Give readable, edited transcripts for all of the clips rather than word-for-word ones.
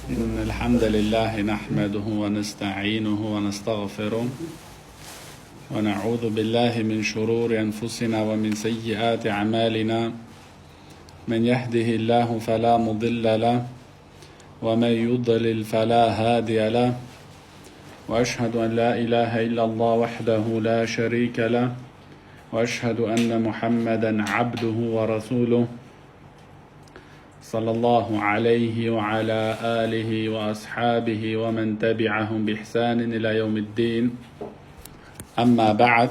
إن الحمد لله نحمده ونستعينه ونستغفره ونعوذ بالله من شرور أنفسنا ومن سيئات أعمالنا. من يهده الله فلا مضل له ومن يضلل فلا هادي له، وأشهد أن لا إله إلا الله وحده لا شريك له، وأشهد أن محمدا عبده ورسوله صلى الله عليه وعلى آله وأصحابه ومن تبعهم بإحسان إلى يوم الدين. أما بعد،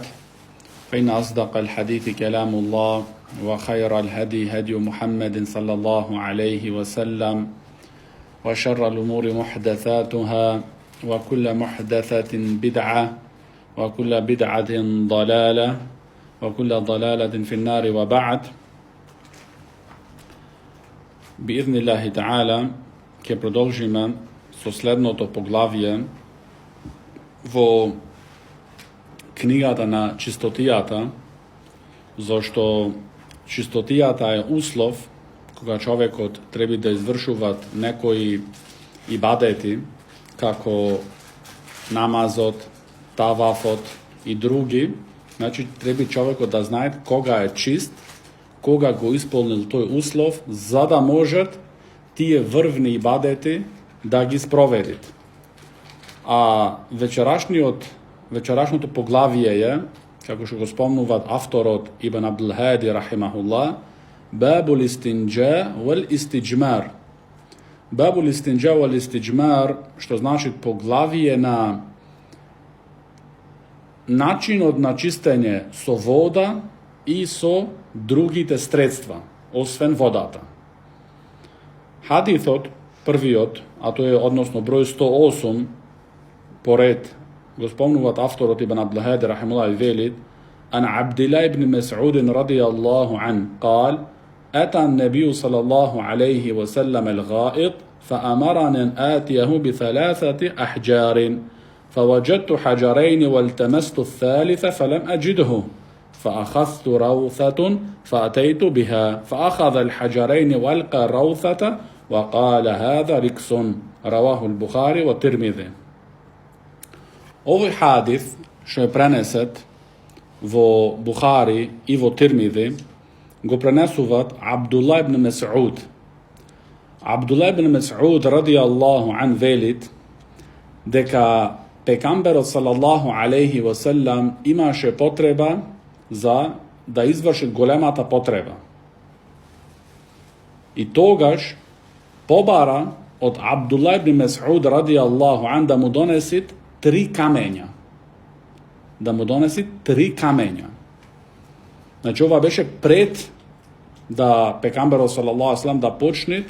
فإن أصدق الحديث كلام الله، وخير الهدي هدي محمد صلى الله عليه وسلم، وشر الأمور محدثاتها، وكل محدثة بدعة، وكل بدعة ضلالة، وكل ضلالة في النار. وبعد. Bi-idhni Allahi ta'ala, ke продолжиме со следното поглавје во книгата на чистотијата, зашто чистотијата е услов кога човекот треба да извршуваат некои ибадети, како намазот, тавафот и други. Значи, треба човекот да знае кога е чист, кога го исполнил тој услов, за да можат тие врвни ибадети да ги спроведит. А вечерашното поглавие е, како што го спомнуваат авторот Ибн Абдул Хади рахимахуллах, Бабул истинџа вал истиџмар. Бабул истинџа вал истиџмар, што значи поглавие на начинот на чистење со вода и со другите средства, освен водата. Хадисот, првиот, а тој е односно број 108, поред го спомнуваат авторот Ибн Абдул Хади рахимахуллах и велит: Ан Абдилlah ибн Мас'уд радијаллаху ан قال: أتى النبي صلى الله عليه وسلم الغائط فأمرني أن آتيه بثلاثة أحجار فوجدت حجرين والتمست الثالث فلم أجده فأخذت روثة فأتيت بها فأخذ الحجرين والقى الروثة وقال هذا ركس. رواه البخاري والترمذي. Овој хадис што е пренесет во Бухари и во Тирмизи го пренесуваат Абдулlah ибн Мас'уд. Абдулlah ибн Мас'уд радијаллаху ан велит дека пекамберот салаллаху алейхи ва селам имаше потреба за да изврши големата потреба. И тогаш побара од Абдулlah ибн Мас'уд радијаллаху ан да му донесит 3 камења. Да му донеси 3 камења. Значи, ова беше пред да пекамберот салаллаху алейхи ва селам да почне,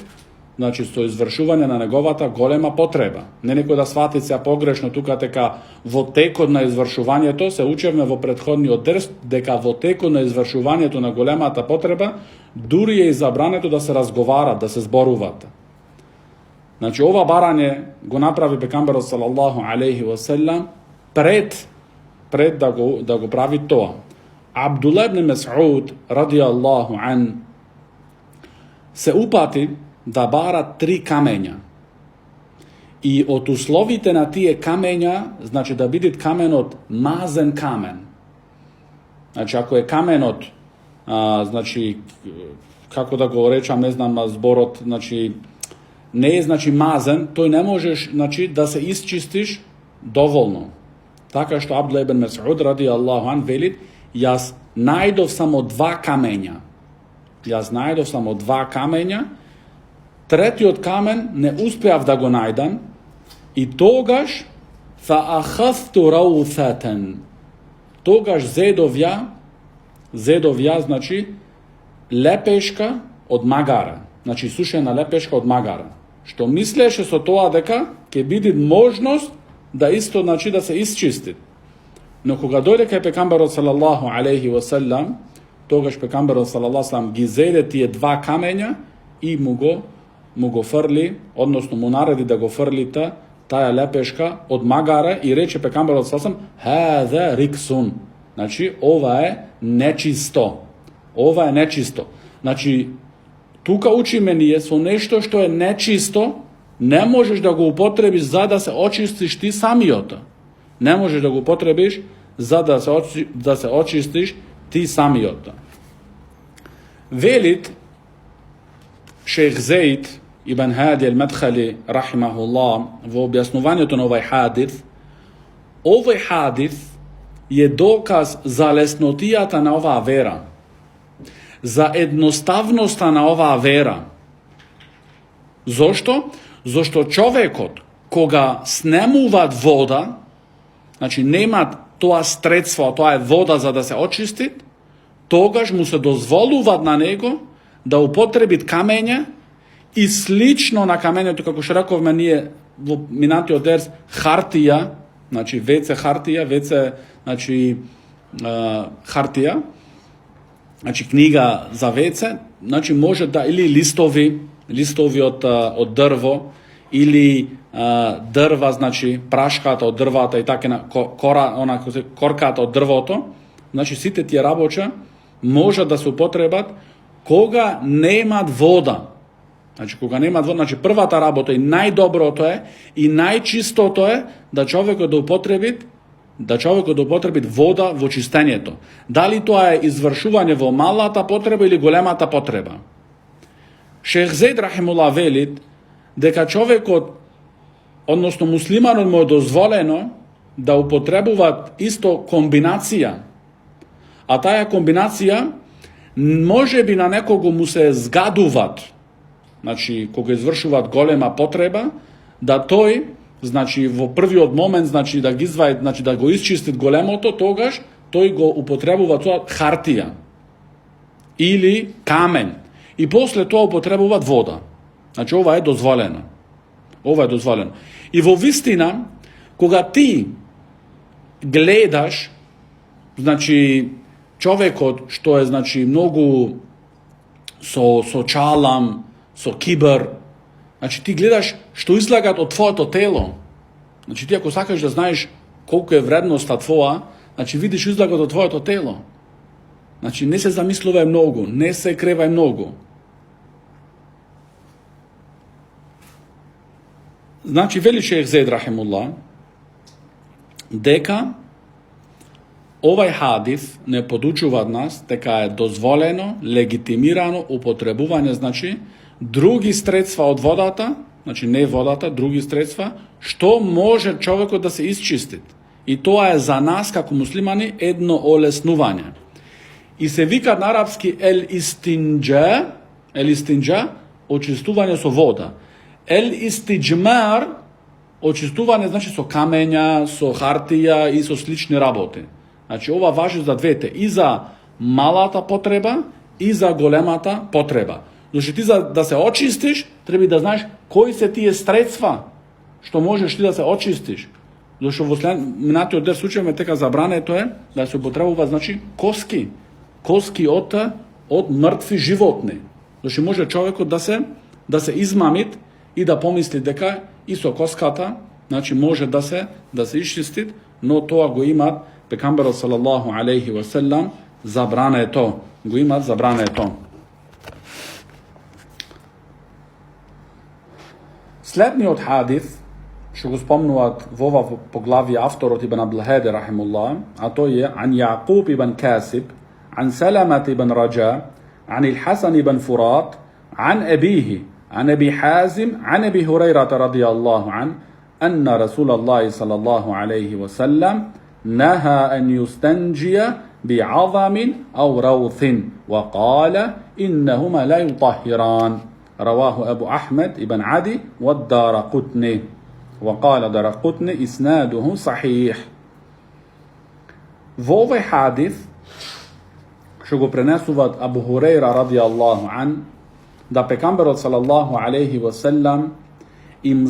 значи, со извршување на неговата голема потреба. Не некој да свати се погрешно тука дека во текот на извршувањето, се учевме во претходниот дерс, дека во текот на извршувањето на големата потреба, дури е и забрането да се разговарат, да се зборуваат. Значи, ова барање го направи пекамберот салаллаху алейхи ва селам пред да го прави тоа. Абдулlah ибн Мас'уд радијаллаху ан се упати да бара 3 камења. И од условите на тие камења, значи да бидат каменот мазен камен. Значи, ако е каменот, значи, како да го речам, не знам зборот, значи, не е, значи, мазен, тој не можеш, значи, да се исчистиш доволно. Така што Абдулlah ибн Мас'уд радијаллаху ан велит: јас најдов само 2 камења. Јас најдов само 2 камења, третиот камен не успеав да го најдам, и тогаш фаахазту рауфатан. Тогаш зедов ја, значи, лепешка од магара. Значи, сушена лепешка од магара. Што мислеше со тоа дека ќе биде можност да исто, значи, да се исчисти. Но кога дојде кај пекамберот салаллаху алейхи ва селам, тогаш пекамберот салаллаху алейхи ва селам ги зеде тие 2 камења и му го фрли, односно му нареди да го фрли таа лепешка од магара и рече пекамберот салаллаху алейхи ва селам: Хаза риксун. Значи, ова е нечисто. Ова е нечисто. Значи, тука учиме ние со нешто што е нечисто, ne možeš da ga upotrebiš za da se očistiš ti samiota. Ne možeš da ga upotrebiš za da se očistiš ti samiota. Velit šejh Zaid ibn Hadi al-Madkhali rahimahullah v objasnovanju na ovaj hadith je dokaz za lesnotijata na ova vera, za jednostavnosta na ova vera. Zašto? Zašto čovjekot koga snemuvat voda, znači nema toa sredstva, to je voda za da se očistit, togaž mu se dozvoluvat na nego da upotrebit kamenje i slično na kamenje, to kako što rekao meni je minatio ders hartija, znači WC hartija, WC znači hartija, znači knjiga za WC, znači može da ili listovi od drvo ili drva, znači praškata od drvata i take korkata od drvoto, znači site tije raboća može da se upotrebat koga nema voda. Znači koga nema voda, znači prva ta rabota i najdobro to je i najčisto to je da čovjek da upotrebit voda v očistenje to. Da li to je izvršuvanje vo malata potreba ili golemata potreba? Šejh Zaid rahimullah velit deka čovjek odnosno muslimanom mu je dozvoljeno da upotrebuvat isto kombinacija, a ta kombinacija može bi na nekoga mu se zgaduvat, znači koga izvršuvat golema potreba, da toj, znači v prvi od moment, znači da gizvaj, znači da go isčistit golemoto, togaž, toj go upotrebuvat hartija ili kamen i posle to upotrebuvat voda. Znači ovo je dozvoljeno. I vo vistina, koga ti gledaš, znači čovjek što je znači mnogo so čalam, so kibr, znači ti gledaš što izlagat od tvoje to telo. Znači ti ako sakaš da znaš koliko je vrednost tvoja, znači vidiš izlagat od tvoje to telo. Znači ne se zamisluvaj mnogo, ne se krevaj mnogo. Znači veli šejh Zaid rahimullah deka ovaj hadis ne podučuva nas deka je dozvoljeno, legitimirano upotrebovanje, znači drugi sredstva od vodata, znači ne vodata, drugi sredstva, što može čovjeku da se isčistit. I to je za nas, kako muslimani, jedno olesnuvanje. I se vika na arapski el istinđa, očistuvanje so voda. El istijmar, očistuvanje znači so kamenja, so hartija i so slične rabote. Znači ova važi za dvete, i za malata potreba i za golemata potreba. Znači ti da se očistiš, treba da znaš koji se ti je sredstva što možeš ti da se očistiš. Znači u minati od slučajeva teka zabrane to je da se upotrebuva znači koski od mrtvi životne. Znači može čovjeku da se izmamit i da pomisli deka iso koskata, znači može da se iščistit, no to ako ima Pekambero sallallahu alaihi wa sallam zabrane je to. Slednji od hadith, što go spomnuvat v ova poglavje avtor od Ibn Abdulhadi rahimullah, a to je an Jaqub ibn Kasib, an Salamat ibn Raja, an il-Hasan ibn Furat, an abihi, an Abi Hazim, an Abi Hurairata radijallahu an, anna Rasulallahi sallallahu alaihi wa sallam نهى أن يستنجي بعظم أو روث وقال إنهما لا يطهران رواه أبو أحمد بن عدي والدارقطني وقال دارقطني إسناده صحيح. V ovaj hadith što go prenesuvat Abu Hurajra radijallahu an, da Pekamberot sallallahu alaihi wa sallam im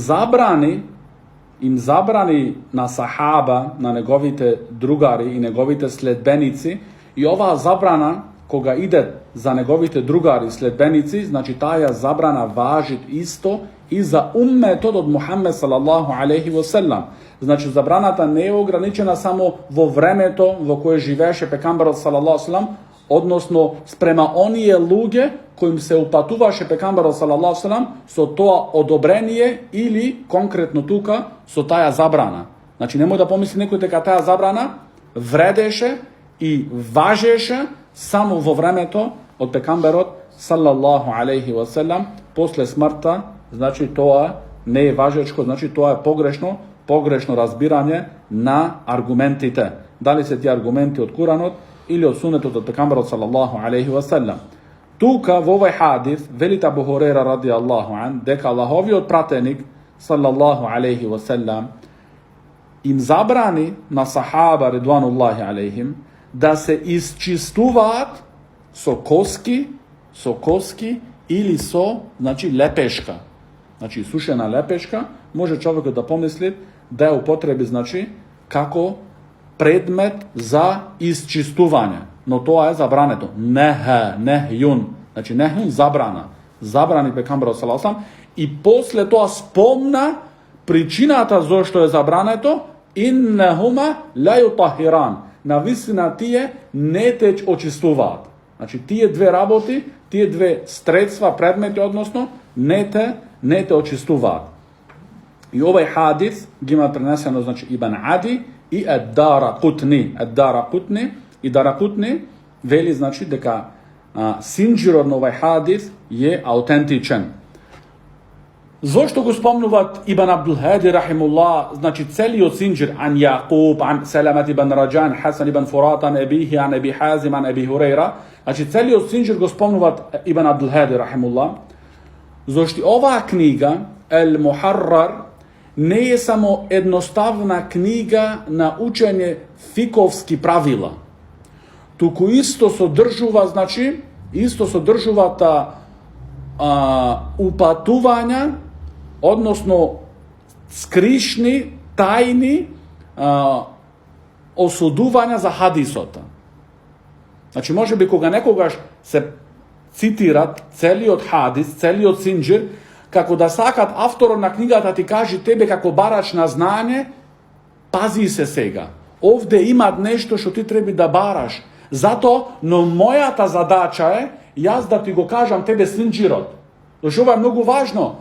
zabrani na sahaba, na njegovite drugari i njegovite sledbenici, i ova zabrana koga ide za njegovite drugari i sledbenici, znači ta zabrana važit isto i za ummet od Muhammed sallallahu alaihi wa sallam. Znači zabranata ne je ograničena samo vo vreme to vo koje živeše Pekamberot sallallahu alaihi wa sallam, odnosno sprema onije luge kojim se upatuvаше pekambero sallallahu sallam so toa odobrenije ili konkretno tuka so taja zabrana. Znači nemoj da pomisli neko дека taja zabrana vredеше i važeše samo vo vremeto od pekamberot sallallahu alaihi wasallam posle smrta, znači toa ne je važečko, znači to je pogrešno razbiranje na argumentite. Da li se ti argumenti od Kuranot ili od sunnetot od pekamberot sallallahu alaihi wasallam. Tuka v ovaj hadis velita Abu Hurajra radijallahu an, deka Allahovi odpratenik sallallahu alaihi wasallam im zabrani na sahaba ridvanullahi alaihim da se isčistuvat so koski ili so, znači lepeška. Znači sušena lepeška, može čovjek da pomisli da je u potrebi, znači, kako predmet za isčistuvanje. No to je zabraneto. Nehjun. Znači nehjun zabrana. Zabrani pekambera sallallahu alejhi ve sellem i posle toa spomna pričinata zašto je zabraneto innahuma la yutahiran. Na visina tije ne teć očistuvat. Znači tije dve raboti, tije dve sredstva, predmeti, odnosno ne te očistuvat. I ovaj hadis ima preneseno, znači Ibn Adi i Ad-Daraqutni i Daraqutni veli, znači deka sinđirod ovaj hadis je autentičan. Zašto go spomnuvat Ibn Abdul Hadi rahimullah, znači celio sinđir an Jaqub, an Salamat ibn Rajan, Hasan ibn Furat, an Ebihi, an Ebi Hazim, an Ebi Hurajra, znači celio sinđir go spomnuvat Ibn Abdul Hadi rahimullah. Zašto ova knjiga El Muharrar ne je samo jednostavna knjiga na učenje fikovski pravila. Tuku isto sodržuva, znači, isto sodržuva ta upatuvanja, odnosno skrišni, tajni osuduvanja za hadisota. Znači, može bi koga nekoga se citirat celi od hadis, celi od sinđir, kako da sakat avtorna knjigata ti kaže tebe kako barač na znanje, pazi se sega. Ovde ima nešto što ti trebi da baraš. Zato, no moja ta zadača je, jaz da ti go kažem tebe sinđirot. Znači, ovo je mnogo važno.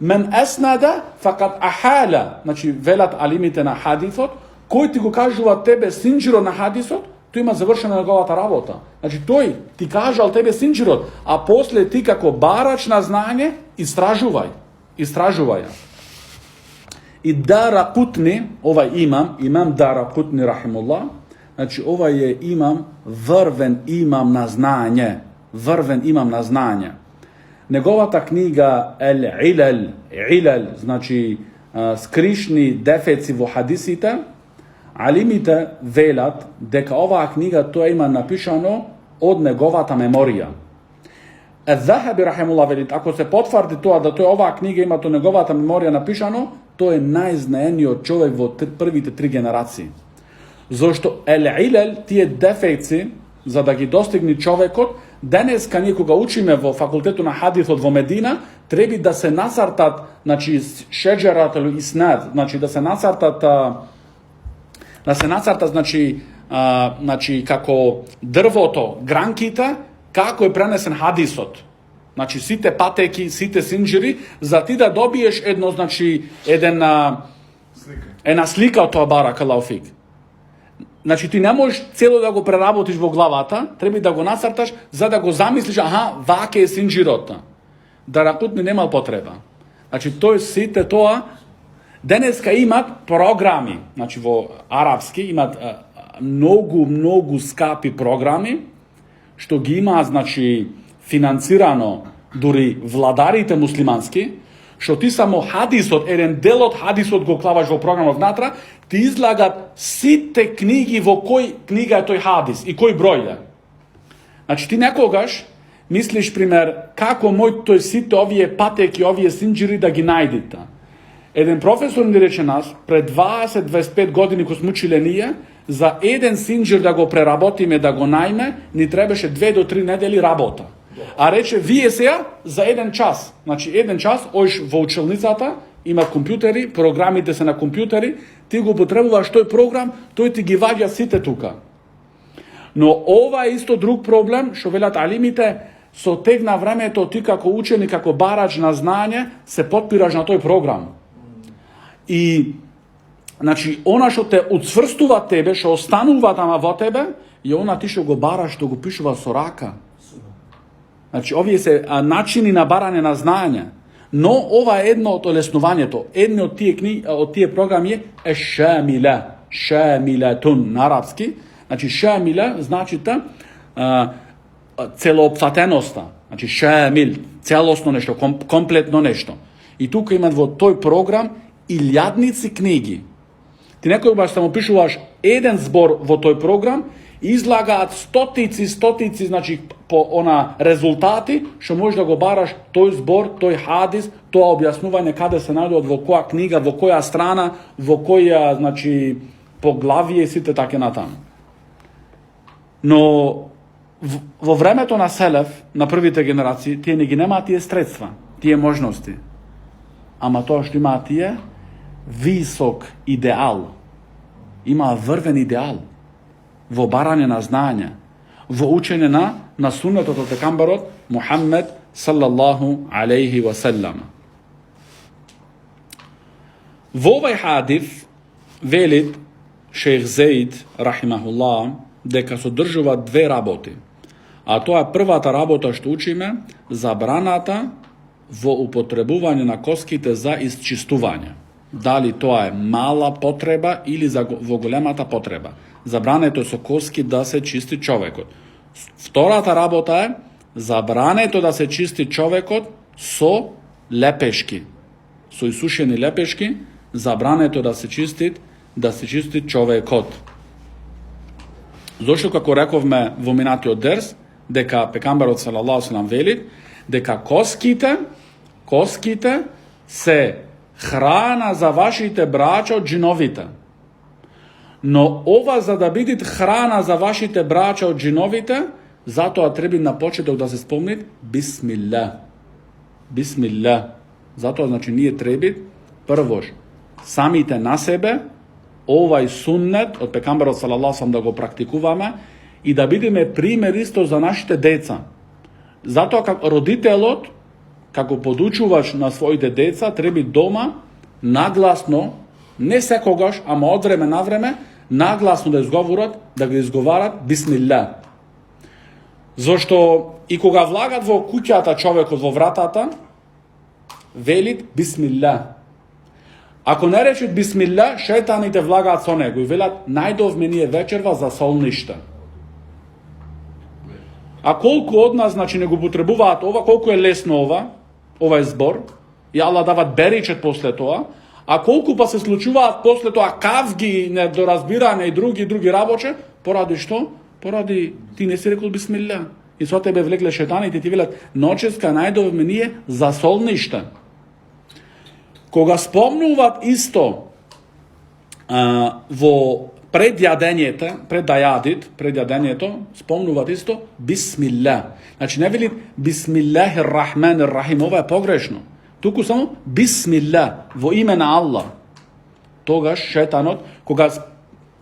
Men esnada fakat ahala, znači velat alimite na hadisot, koji ti go kažuva tebe sinđirot na hadisot, tu ima završena njegova ta rabota. Znači, toj ti kaže al tebe sinđirot, a posle ti kako barač na znanje, istražuvaj. I Daraqutni, ovaj imam Daraqutni rahimullah, znači ovaj je vrven imam na znanje. Njegova ta knjiga Ilal, znači skrišni defeci vo hadisite, alimite velat, deka ova knjiga to ima napišano od njegova ta memorija. Zahabi rahimullah velit, ako se potvrdi to da to je ova knjiga ima to njegova ta memorija napišano, to je najznajeniji čovjek vo prvite 3 generacije. Zašto Ilal tije defeci, za da gi dostigni čovjekot, danes kad nikoga učime vo fakultetu na hadis od Medina, trebi da se nasartat, znači šeđerat ili isnad, znači da se nasartat, znači kako drvoto, grankita, kako je prenesen hadisot. Znači site pateki, site sinđiri, za ti da dobiješ jedno, znači jedna slika od toga barakallahu fik. Znači ti ne možeš cijelo da go prerabotiš vo glavata, treba da go nasartaš, za da go zamisliš, aha, vake je sinđirota. Daraqutni nema potreba. Znači to je site toa, deneska imat programi, znači vo arapski imat mnogu skapi programi, što gi ima, znači, financirano duri vladarite muslimanski, što ti samo hadisot, jedan del od hadisot go klavaš vo programu vnatra, ti izlagat site knjigi vo koji knjiga je toj hadis i koji broj je. Znači ti nekogaš misliš, primjer, kako moj toj site ovije pateki, ovije sinđiri da gi najdita. Jedan profesor mi reče nas, pred 20-25 godini ko smo učile nije, za jedan sinđir da go prerabotime, da go najme, ni trebaše 2 do 3 nedeli rabota. A reče, vije se ja za 1 čas. Znači, 1 čas, ojš vo učelnicata, ima kompjuteri, programite se na kompjuteri, ti go potrebuvaš toj program, toj ti gi vađa site tuka. Но ова е исто друг проблем, што велат алимите, со тек на времето ти како ученик, како барач на знање, се потпираш на тој програм. И, значи, она што те уцврстува тебе, што останува тама во тебе, и она ти што го бараш, што го пишува со рака. Значи, овие се начини на барање на знање. Но ова е едно од олеснувањето. Едно од тие програми е шамиле. Шамилетун на арапски. Значи, шамиле значи целоопфатеноста. Значи, шамил, целосно нешто, комплетно нешто. И тука имат во тој програм илјадници книги. Ти некој баш само пишуваш еден збор во тој програм, излагаат стотици, значи по резултати, што можеш да го бараш тој збор, тој хадис, тоа објаснување каде се најдува, во која книга, во која страна, во која, значи, поглавие и сите таке натаму. Но во времето на Селев, на првите генерации, тие не ги немаат тие средства, тие можности. Ама тоа што имаат тие, висок идеал. Има врвен идеал во барање на знање, во учење на суннетот од пекамбарот Мухаммед саллаллаху алейхи ва селлам. Во овој хадис велит шејх Зеид рахимахуллах дека содржува две работи. А тоа е првата работа што учиме, забраната во употребување на коските за исчистување. Дали тоа е мала потреба или во големата потреба. Забрането со коски да се чисти човекот. Втората работа е забрането да се чисти човекот со лепешки. Со исушени лепешки, забрането да се чисти човекот. Зошто, како рековме во минатиот дерс, дека пекамбарот салаллаху алейхи ва салам вели дека коските се храна за вашите браќа од джиновите. Но ова за да бидат храна за вашите браќа од джиновите, затоа треба на почеток да се спомнит бисмилла. Бисмилла. Затоа значи ние треба првош самите на себе овај суннет од пекамбарот салаллаху алейхи ва салам да го практикуваме и да бидеме пример исто за нашите деца. Затоа како родителот, како подучуваш на своите деца, треба дома нагласно, не секогаш, ама од време на време, нагласно да ги изговарат бисмилла. Зошто и кога влагат во куќата човекот во вратата, велит бисмилла. Ако не речат бисмилла, шејтаните влагаат со него и велат најдовме ние вечерва за солниште. А колку од нас, значи, не го потребуваат ова, колку е лесно овај збор, и Аллах дават беричет после тоа, а колку па се случуваат после тоа кавги, недоразбирање и други работи, поради што? Поради ти не си рекол бисмилла. И со тебе влекле шејтаните и ти велат ноческа најдовме ние за солниште. Кога спомнуваат исто во пред јадењето, спомнуваат исто бисмилла. Значи не велит бисмиллахир рахманир рахим, ова е погрешно. Туку само бисмилла, во име на Аллах. Тогаш шејтанот, кога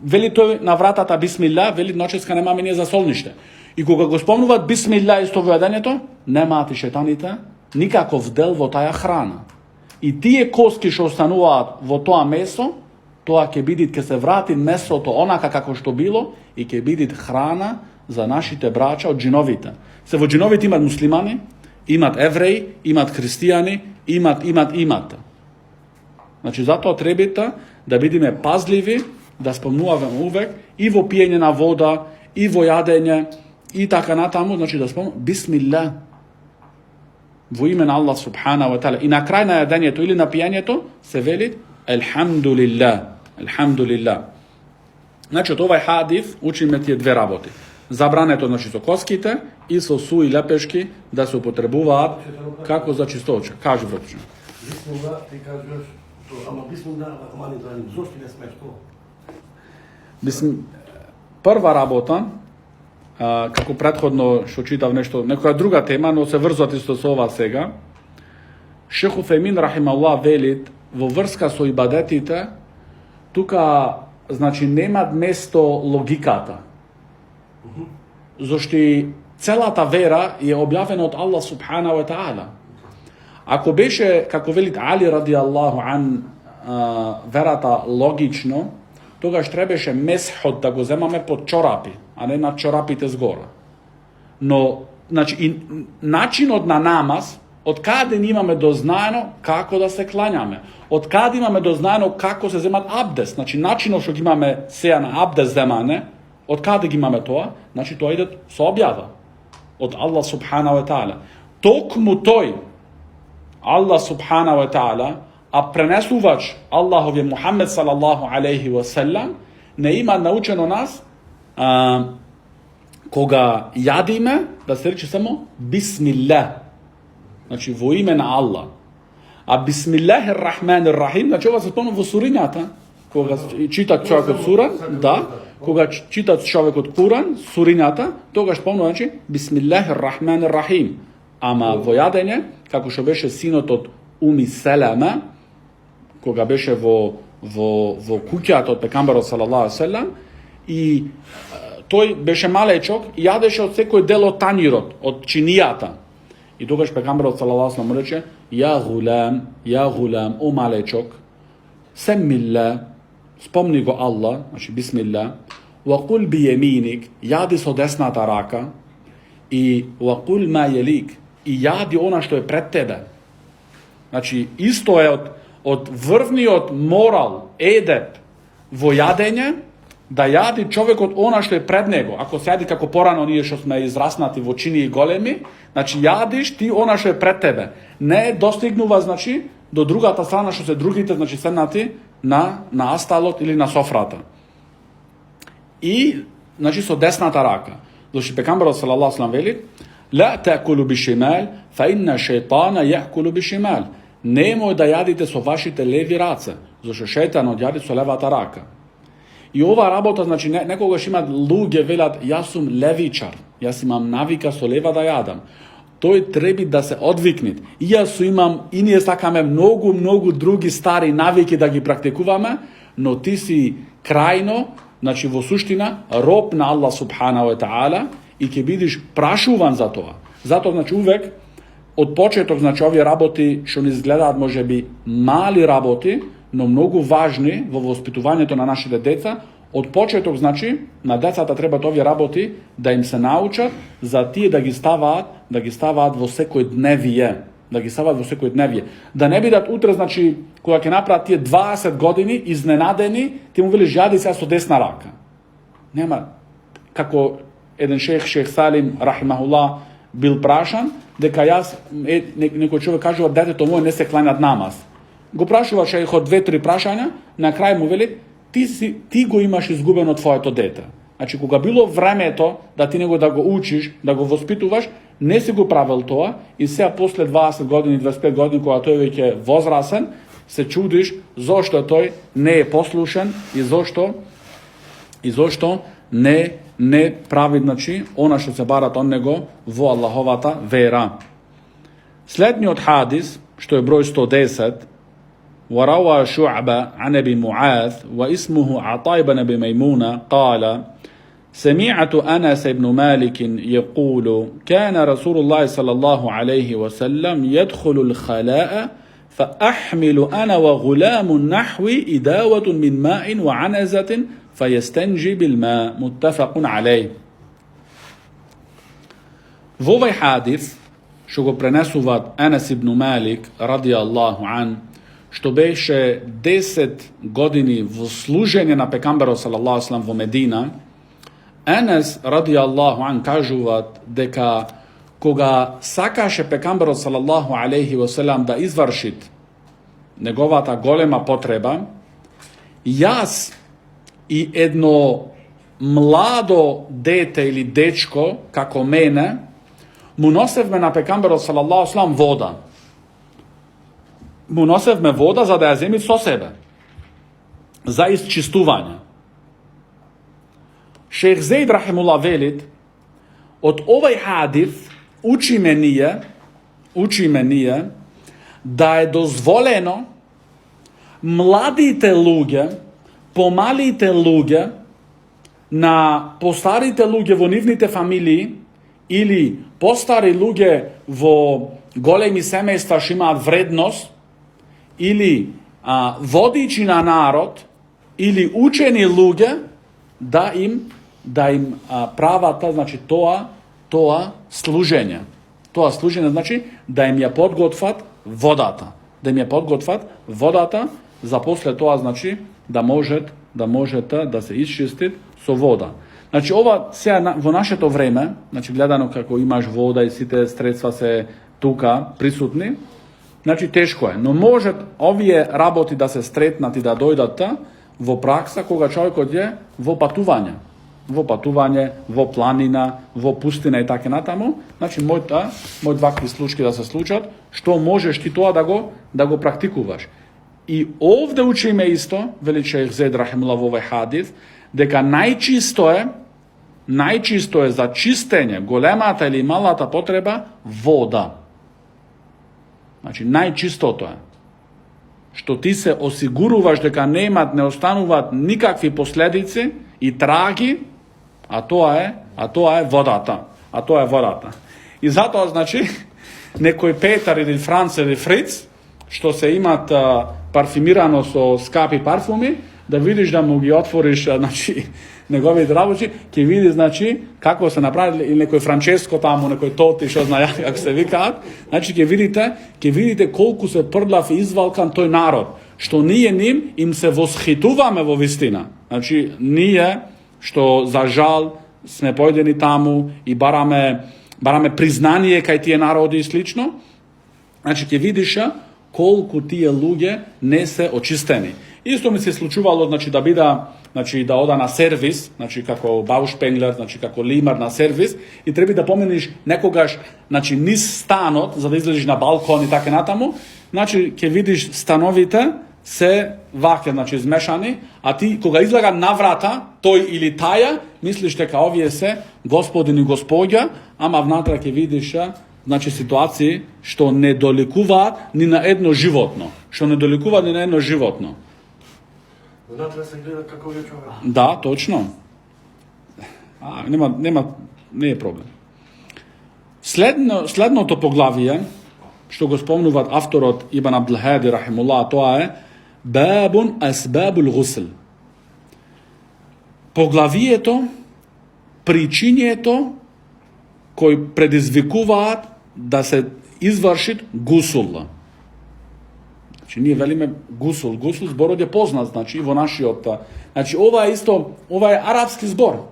вели тој на вратата бисмилла, вели ноческа немаме ние за солниште. И кога го спомнуваат бисмилла исто во јадењето, немаат и шејтаните никаков дел во таја храна. И тие коски што остануваат во тоа месо, тоа ќе се врати месото онака како што било и ќе биде храна за нашите браќа од джиновите. Се во джиновите имат муслимани, имат евреи, имат христијани, имат. Значи затоа треба да бидеме пазливи, да спомнуваме увек и во пиење на вода, и во јадење, и така натаму, значи да спомнуваме бисмилла. Во име на Аллах субхана ва таала. И на крај на јадењето или на пиењето се вели елхамдулилlah. Елхамдулилlah. Значи од овај хадис учиме тие две работи. Забрането значи со коските и со су и лепешки да се употребуваат како за чисточа. Кажи братче. Бисмилла, ти кажеш, ама бисмилла рахмани рахим. Зошто не смеш тоа? Прва работа, како претходно што читав нешто, некоја друга тема, но се врзуват исто со ова сега. Шејх Уфемин рахималлах велит во врска со ибадетите, тука значи нема место логиката. Зошто целата вера е објавена од Аллах субханаху ва таала. Ако беше, како велит Али ради Аллаху ан, верата логично, тогаш требаше месхот да го земаме под чорапи, а не на чорапите згора. Но, значи, и начинот на намаз, од каде имаме дознаено како да се клањаме, од каде имаме дознаено како се земат абдес, значи начинот што ги имаме сеја на абдес земане, од каде ги имаме тоа, значи тоа иде со објава од Аллах субханаху ва таала. Токму тој Аллах субханаху ва таала, а пренесувач Аллаховиј Мухаммед салаллаху алейхи ва селам, не има научено нас кога јадиме да се рече само бисмилlah, значи во име на Аллах. А бисмиллахир рахманир рахим, значи ова се спомнува во сурињата, кога чита човекот сура, да, кога чита човекот Куран, сурињата, тогаш спомнува, значи бисмиллахир рахманир рахим. Ама во јадење, како што беше синот од Уми Селема, кога беше во куќата од пекамбарот салаллаху алейхи ве селем, и тој беше малечок и јадеше од секој дел од танирот, од чинијата. И тогаш пекамбарот салаллаху алейхи ве селем рече: ја гулам, о малечок, семмилла, спомни го Аллах, значи бисмилла, ва кул би јеминик, јади со десната рака, и ва кул ма јелик, и јади она што е пред тебе. Значи, исто е од врвниот морал, едеп, во јадење, да јади човекот она што е пред него. Ако се јади како порано ние што сме израснати во чини и големи, значи јадиш ти она што е пред тебе. Не достигнува, значи, до другата страна што се другите, значи седнати на асталот или на софрата. И, значи, со десната рака. Зашто пекамбарот салаллаху алейхи ве селем вели: ла таакулу бишимал, фа инна шејтана јаакулу бишимал. Немој да јадите со вашите леви раце, зашто шејтанот јади со левата рака. И ова работа, значи, некогаш имат луѓе велат: јас сум левичар, јас имам навика со лева да јадам. Тој треби да се одвикнет. И јас имам, и ние сакаме многу други стари навики да ги практикуваме, но ти си крајно, значи во суштина, роб на Аллах субханаху ва таала и ќе бидеш прашуван за тоа. Затоа, значи, увек од почеток, значи, овие работи што ни изгледаат можеби мали работи, но многу важни во воспитувањето на нашите деца. Од почеток, значи, на децата треба овие работи да им се научат, за тие да ги ставаат во секојдневие, да не бидат утре, значи, кога ќе направат тие 20 години изненадени, ти му велиш: јади сега со десна рака. Нема, како еден шех Салим рахимахуллах бил прашан дека јас, некој човек кажува: детето моје не се кланјат намаз. Го прашува шејхот 2-3 прашања, на крај му вели: ти го имаш изгубено твоето дете. Значи, кога било времето да ти него да го учиш, да го воспитуваш, не си го правил тоа, и сега после 20 години, 25 години, кога тој веќе е возрасен, се чудиш зошто тој не е послушен и зошто не прави, значи, она што се барат од него во Аллаховата вера. Следниот хадис, што е број 110, وروى شعبة عن أبي معاذ واسمه عطاء بن أبي ميمونة قال: سمعت أنس بن مالك يقول: كان رسول الله صلى الله عليه وسلم يدخل الخلاء فأحمل أنا وغلام نحوي إداوة من ماء وعنزة فيستنجي بالماء. متفق عليه. Во овој хадис што го пренесуваат Анас ибн Малик радијаллаху ан, што беше 10 години во служење на пекамберот салаллаху алейхи ве селем во Медина, Анас радијаллаху ан кажуваат дека кога сакаше пекамберот салаллаху алейхи ве селем да изврши неговата голема потреба, јас и едно младо дете или дечко како мене му носевме на пекамберот салаллаху алейхи ве селем вода. Му носевме вода за да ја земи со себе, за исчистување. Шех Зейд рахимуллах велит: од овој хадис учиме ние да е дозволено младите луѓе, помалите луѓе, на постарите луѓе во нивните фамилии или постари луѓе во големи семејства што имаат вредност или водичи на народ или учени луѓе да им правата, значи тоа служење. Тоа служење значи да им ја подготват водата. Да им ја подготват водата за после тоа значи да можат да се исчистит со вода. Значи ова сега во нашето време, значи гледано како имаш вода и сите средства се тука присутни, значи тешко е, но можат овие работи да се стретнат и да дојдат во пракса кога човекот е во патување, во планина, во пустина и така натаму. Значи мој вакви случаи да се случат, што можеш ти тоа да го практикуваш. И овде учиме исто, вели шејх Зед рахимуллах во овој хадис, дека најчисто е за чистење големата или малата потреба вода. Значи најчистото е што ти се осигуруваш дека не остануваат никакви последици и траги, а тоа е водата. И затоа значи некој Петар или Франц или Фриц што се имат парфумирано со скапи парфуми, да видиш да му ги отвориш, значи, неговите работи, ќе види, значи, како се направили, или некој Франческо таму, некој Тоти, што знае како се викаат, значи, ќе видите колку се прдлав и извалкан тој народ, што ние им се восхитуваме во вистина. Значи, ние, што за жал сме појдени таму и бараме признание кај тие народи и слично, значи, ќе видиш колку тие луѓе не се очистени. Исто ми се случувало, значи, да ода на сервис, значи, како баушпенглер, значи, како лимар на сервис, и треба да помениш некогаш, значи, низ станот, за да излезеш на балкон и така натаму, значи, ќе видиш становите се ваќе, значи, измешани, а ти, кога излага на врата, тој или таја, мислиш дека овие се господин и господја, ама внатре ќе видиш, значи, ситуации што не доликуваат ни на едно животно. Внатре се гледа како е човек. Да, точно. Не е проблем. Следното поглавие, што го спомнуваат авторот Ибн Абдул Хади рахимуллах, тоа е Бабун асбабул гусл. Поглавието, причињето кои предизвикуваат да се изврши гусул. Значи, ние велиме гусул. Гусул зборот е познат, значи, во нашиот... Значи, ова е арапски збор,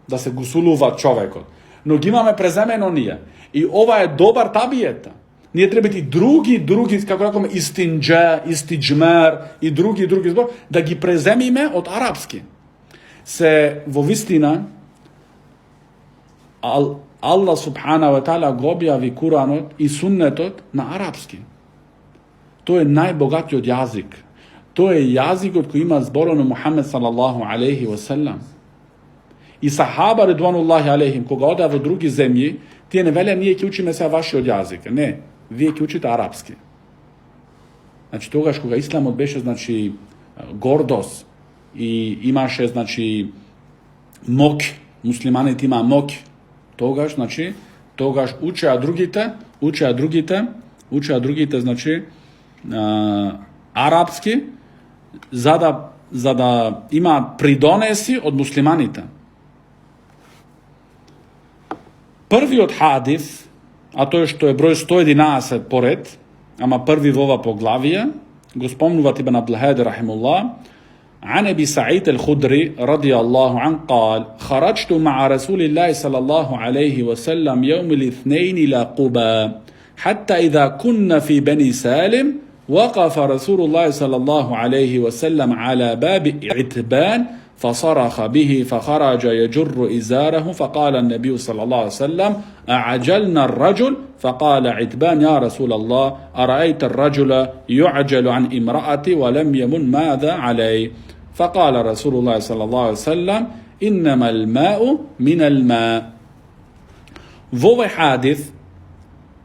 да се гусулува човекот. Но ги имаме преземено ние. И ова е добар табиета. Ние треба и други, како рекоме, истинџа, истиџмер и други збор, да ги преземиме од арапски. Се во вистина, Аллах субхана ва таала го објави Куранот и суннетот на арапски. Тој е најбогатиот јазик. Тој е јазикот кој има зборено Мухамед салаллаху алейхи ва селам. И сахаба редвануллахи алейхим, кога одеа во други земји, тие не велеа ние ќе учиме сега вашиот јазик. Не, вие ќе учите арапски. Значи тогаш кога исламот беше, значи, гордост и имаше, значи, мок, муслиманите имаа мок, тогаш учеа другите, значи, арапски, за да имаат придонеси од муслиманите. Првиот хадис, а тој што е број 111 поред, ама први во ова поглавие, го спомнуваат Ибн Абдул Хади рахимуллах, عن أبي سعيد الخدري رضي الله عنه قال خرجت مع رسول الله صلى الله عليه وسلم يوم الاثنين إلى قباء حتى إذا كنا في بني سالم وقف رسول الله صلى الله عليه وسلم على باب عتبان فصرخ به فخرج يجر إزاره فقال النبي صلى الله عليه وسلم أعجلنا الرجل فقال عتبان يا رسول الله أرأيت الرجل يعجل عن امرأتي ولم يمن ماذا عليه فقال رسول الله صلى الله عليه وسلم إنما الماء من الماء. Во овој хадис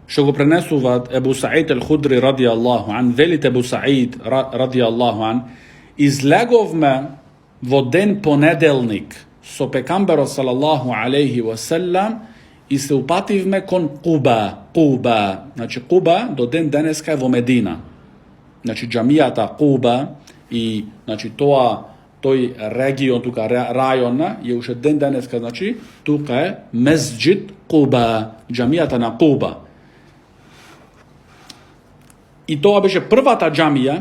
што го пренесуваат Ебу Саид ал-Худри радијаллаху ан, велите Ебу Саид радијаллаху ан, излеговме во ден понеделник со пекамберот салаллаху алейхи васелам и се упативме кон Куба. Значи Куба до ден денеска е во Медина. Значи џамијата Куба и значи тој регион тука рајона е уште ден денеска, значи тука е Месџид Куба, џамијата на Куба. И тоа беше првата џамија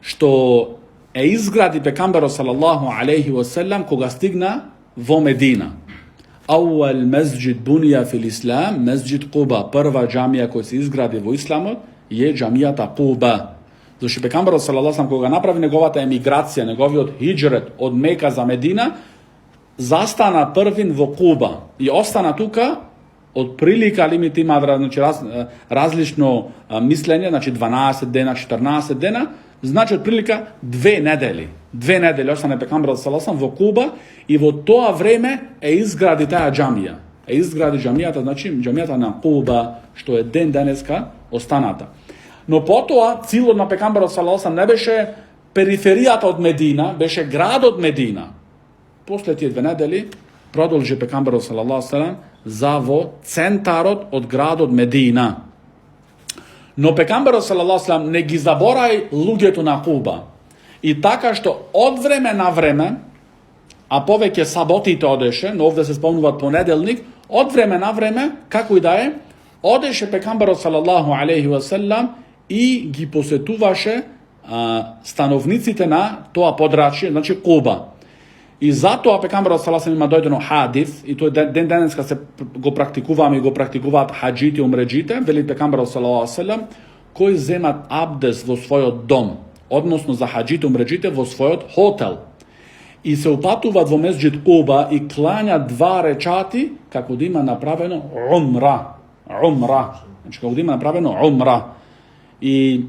што е изгради пекамберот салаллаху алейхи васелам кога стигна во Медина. Ауал месџид бунија фил ислам, Месџид Куба, прва џамија која се изгради во исламот е џамијата Куба. Зашто пекамберот салаллаху алейхи кога направи неговата емиграција, неговиот хиџрет од Мека за Медина, застана првин во Куба и остана тука. Од прилика лимит има значи, различно мислење, значи 12 дена, 14 дена, значи од прилика 2 недели. 2 недели остане пекамберот салаллаху алейхи во Куба и во тоа време е изгради таа џамија. Е изгради џамијата, значи џамијата на Куба, што е ден денеска останата. Но потоа целот на пекамберот салаллаху алейхи не беше периферијата од Медина, беше градот Медина. После тие 2 недели продолжи пекамберот салаллаху алейхи за во центарот од градот Медина. Но пекамберот салаллаху алейхи не ги заборај луѓето на Куба. И така што од време на време, а повеќе саботите одеше, но овде се спомнуваат понеделник, од време на време, како и да е, одеше пекамберот салаллаху алейхи васелам и ги посетуваше становниците на тоа подрачје, значи Куба. И затоа пекамберот салаллаху алейхи има дојдено хадис, и тој ден денеска се го практикуваме и го практикуваат хаџите, умреџите, вели пекамберот салаллаху алейхи кои земат абдес во својот дом, односно за хаџите, умреџите во својот хотел, и се упатуваат во Месџид Куба и клањаат 2 речати како да има направено умра. Значи како да има направено умра. И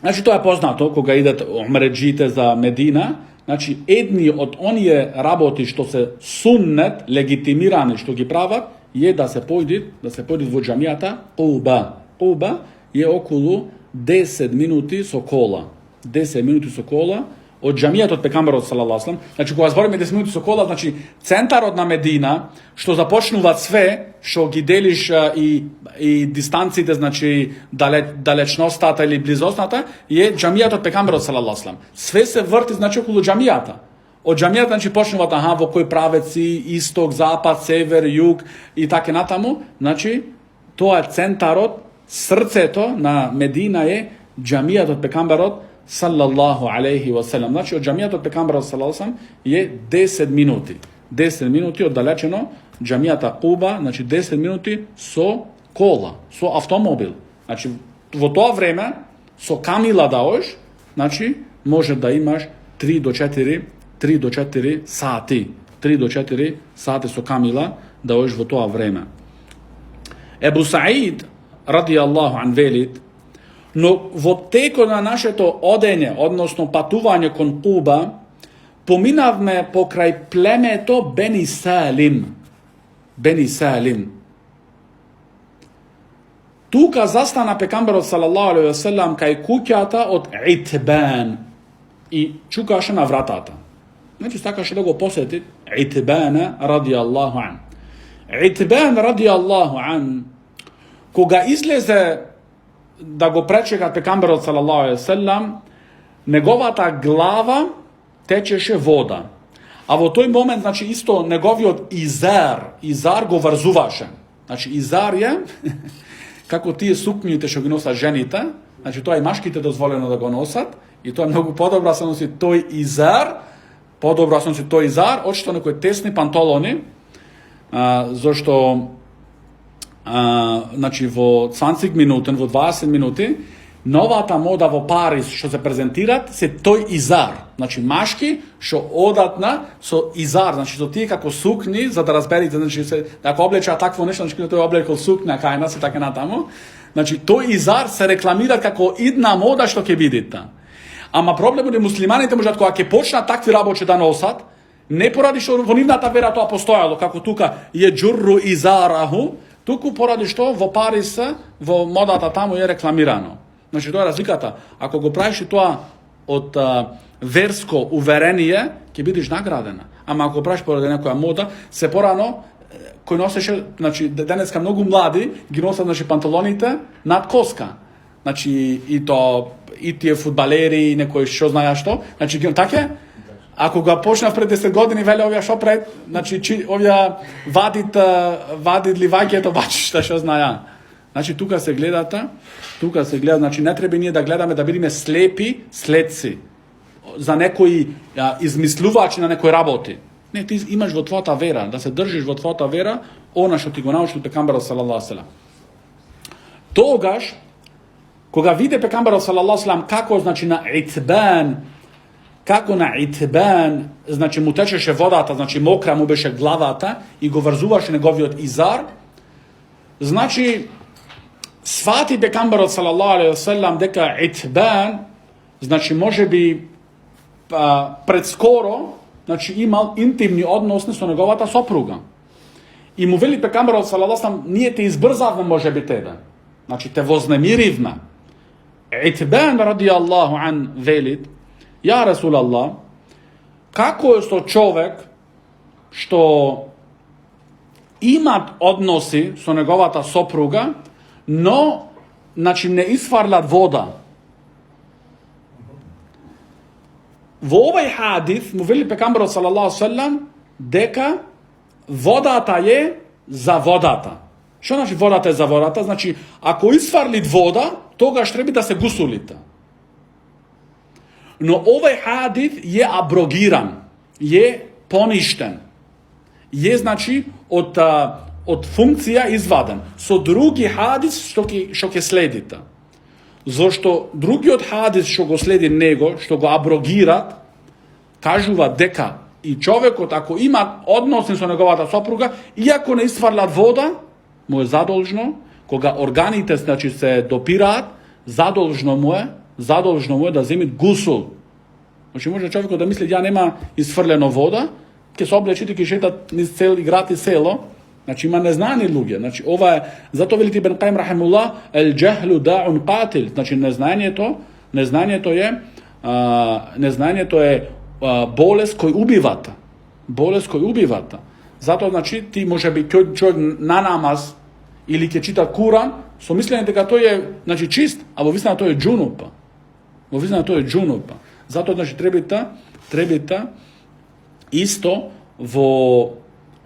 значи тоа е познато кога идат умреџите за Медина. Значи, едни од оние работи што се суннет, легитимирани, што ги прават, е да се појдат во џамијата Куба. Куба е околу 10 минути со кола. 10 минути со кола од џамијата од пекамберот салаллаху алейхи. Значи, кога збориме 10 минути со кола, значи центарот на Медина, што започнува све, што ги делиш и дистанците, значи далечноста или близостната, е џамијата од пекамберот салаллаху алейхи. Све се врти, значи, околу џамијата. Од џамијата, значи, почнуваат во кој правеци, исток, запад, север, југ и така натаму. Значи, тоа е центарот, срцето на Медина е џамијата од пекамберот салаллаху алейхи васелам. Значи, од џамијата од пекамберот салаллаху алейхи е 10 минути. 10 минути оддалечено џамијата Куба, значи 10 минути со кола, со автомобил. Значи, во тоа време, со камила да одиш, значи, може да имаш 3 до 4 сати. 3 до 4 сати со камила да одиш во тоа време. Ебу Саид, ради Аллаху ан велит, но во текот на нашето одење, односно патување кон Куба, поминавме покрај племето Бени Салим. Тука застана пекамберот салаллаху алейхи васелам кај куќата од Итбан и чукаше на вратата. Значи сакаше да го посети Итбана ради Аллаху ан. Итбан ради Аллаху ан, кога излезе да го пречекат пекамберот салаллаху алейхи васелам, неговата глава течеше вода. А во тој момент, значи, исто неговиот изар го врзуваше. Значи, изар е, како тие сукњите што ги носат жените, значи, тоа и машките дозволено да го носат, и тоа е многу подобро се носи тој изар, очито некои тесни панталони, зашто, значи, во 20 минути, во 20 минути, новата мода во Париз што се презентират се тој изар. Значи машки што одат со изар, значи со тие како сукни, за да разберете, значи ако облеча такво нешто, значи тој облекол сукна кај нас и така натаму. Значи тој изар се рекламира како идна мода што ќе бидете. Ама проблемот е муслиманите можат кога ќе почнат такви работи да носат, не поради што во нивната вера тоа постојало, како тука е џурру изараху, туку поради што во Париз, во модата таму е рекламирано. Значи тоа е разликата. Ако го правиш тоа од верско уверение, ќе бидеш наградена. ама ако правиш поради некоја мода, се порано кој носеше, значи денеска многу млади ги носат значи панталоните над коска. Значи и тие фудбалери, некои што знае што, значи ги така. Ако го почнав пред 10 години, веле овие што пред, значи овие вадит ливаѓето бачишта што знаја. Значи тука се гледа, значи не треба ние да гледаме да бидеме слепи следци за некои измислувачи на некои работи. Не, ти имаш во твојата вера, да се држиш во твојата вера, она што ти го научил пекамберот салаллаху алейхи ва салам. Тогаш кога виде пекамберот салаллаху алейхи ва салам како значи на Итбан, значи му течеше водата, значи мокра му беше главата и го врзуваше неговиот изар, значи свати пекамберот салаллаху алейхи ва салам дека Итбан, значи можеби предскоро, значи имал интимни односи со неговата сопруга. И му вели пекамберот салаллаху алейхи ва салам, ние те избрзавме можеби теда. Значи те вознемиривме. Итбан радијаллаху ан вели: Ја Расулаллах, како е со човек што имат односи со неговата сопруга, но значи не исфарлат вода. Во овој хадис му вели пекамберот салаллаху алейхи ва салам дека водата е за водата. Што значи водата е за водата? Значи ако исфарлит вода, тогаш треба да се гусулите. Но овој хадис е аброгиран, е поништен. Е значи од функција изваден. Со други хадис што ќе следите. Зошто другиот хадис што го следи него, што го аброгират, кажува дека и човекот ако има односи со неговата сопруга, иако не исфрлат вода, му е задолжно, кога органите значи се допираат, задолжно му е да земи гусул. Значи може човекот да мисли ја нема исфрлено вода, ќе се облечите, ќе шетат низ цел играти село. Значи има незнани луѓе. Значи ова е зато вели Ибн Каим рахимуллах ел џехлу даун катил. Значи незнанието е болест кој убивата. Болест кој убивата. Затоа значи ти можеби човек на намаз или ќе чита Куран со мислење дека тој е значи чист, а во вистина тој е џунуп. Затоа значи требите исто во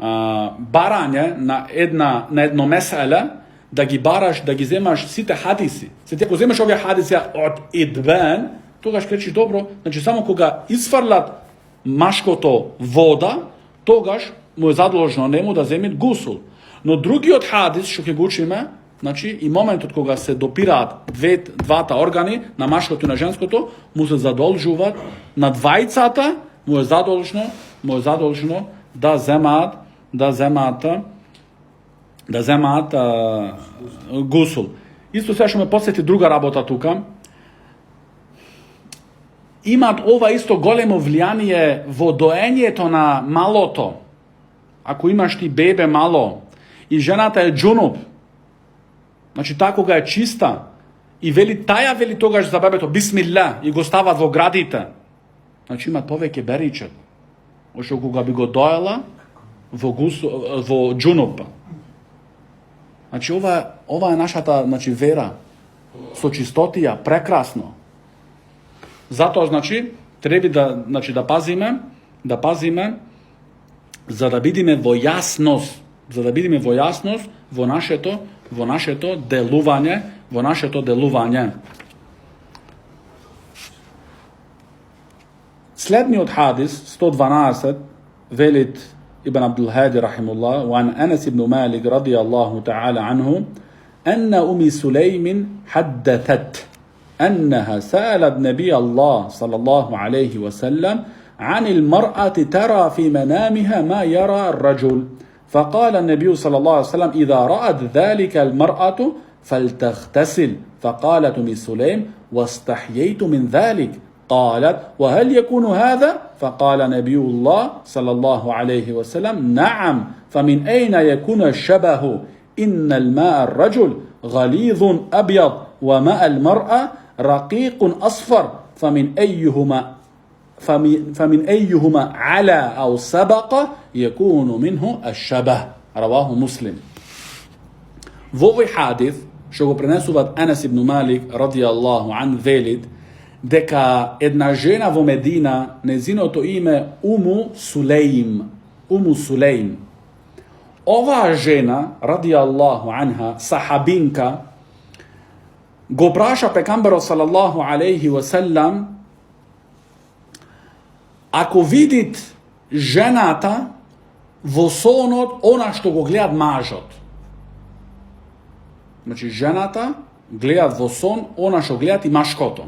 барање на едно меселе да ги бараш, да ги земаш сите хадиси. Се ти ако земаш овие хадиси од Итбан, тогаш кречиш добро, значи само кога исфрлат машкото вода, тогаш му е задолжно нему да земит гусул. Но другиот хадис што ќе го учиме, значи и моментот кога се допираат двата органи, на машкото и на женското, му се задолжуваат на двајцата, му е задолжно да земаат гусул. Исто сега што ме подсети друга работа тука. Имат ова исто големо влијание во доењето на малото. Ако имаш ти бебе мало и жената е џунуп, значи таа кога е чиста и вели тогаш за бебето бисмилла и го стават во градите, значи имат повеќе беричет. Ошто кога би го доела во џунупа. Значи ова е нашата значи вера со чистотија, прекрасно. Затоа значи треба да пазиме за да бидеме во јасност, во нашето делување, Следниот хадис 112 велит Ибн Абдул Хади рахимуллах وعن أنس بن مالك رضي الله تعالى عنه أن أم سليم حدثت أنها سألت نبي الله صلى الله عليه وسلم عن المرأة ترى في منامها ما يرى الرجل فقال النبي صلى الله عليه وسلم إذا رأت ذلك المرأة فلتغتسل فقالت أم سليم واستحييت من ذلك قالت وهل يكون هذا؟ فقال نبي الله صلى الله عليه وسلم نعم فمن أين يكون الشبه إن الماء الرجل غليظ أبيض وماء المرأة رقيق أصفر فمن أيهما على أو سبق يكون منه الشبه رواه مسلم. В овој хадис, што го пренесуваат Анас ибн Малик радијаллаху ан, велит дека една жена во Медина, незиното име Уму Сулейм. Уму Сулейм. Оваа жена, радијаллаху анха, сахабинка, го праша пекамберот салаллаху алейхи ва селам, ако видит жената во сонот она што го гледат мажот. Значи, жената гледат во сон она што гледат и машкото.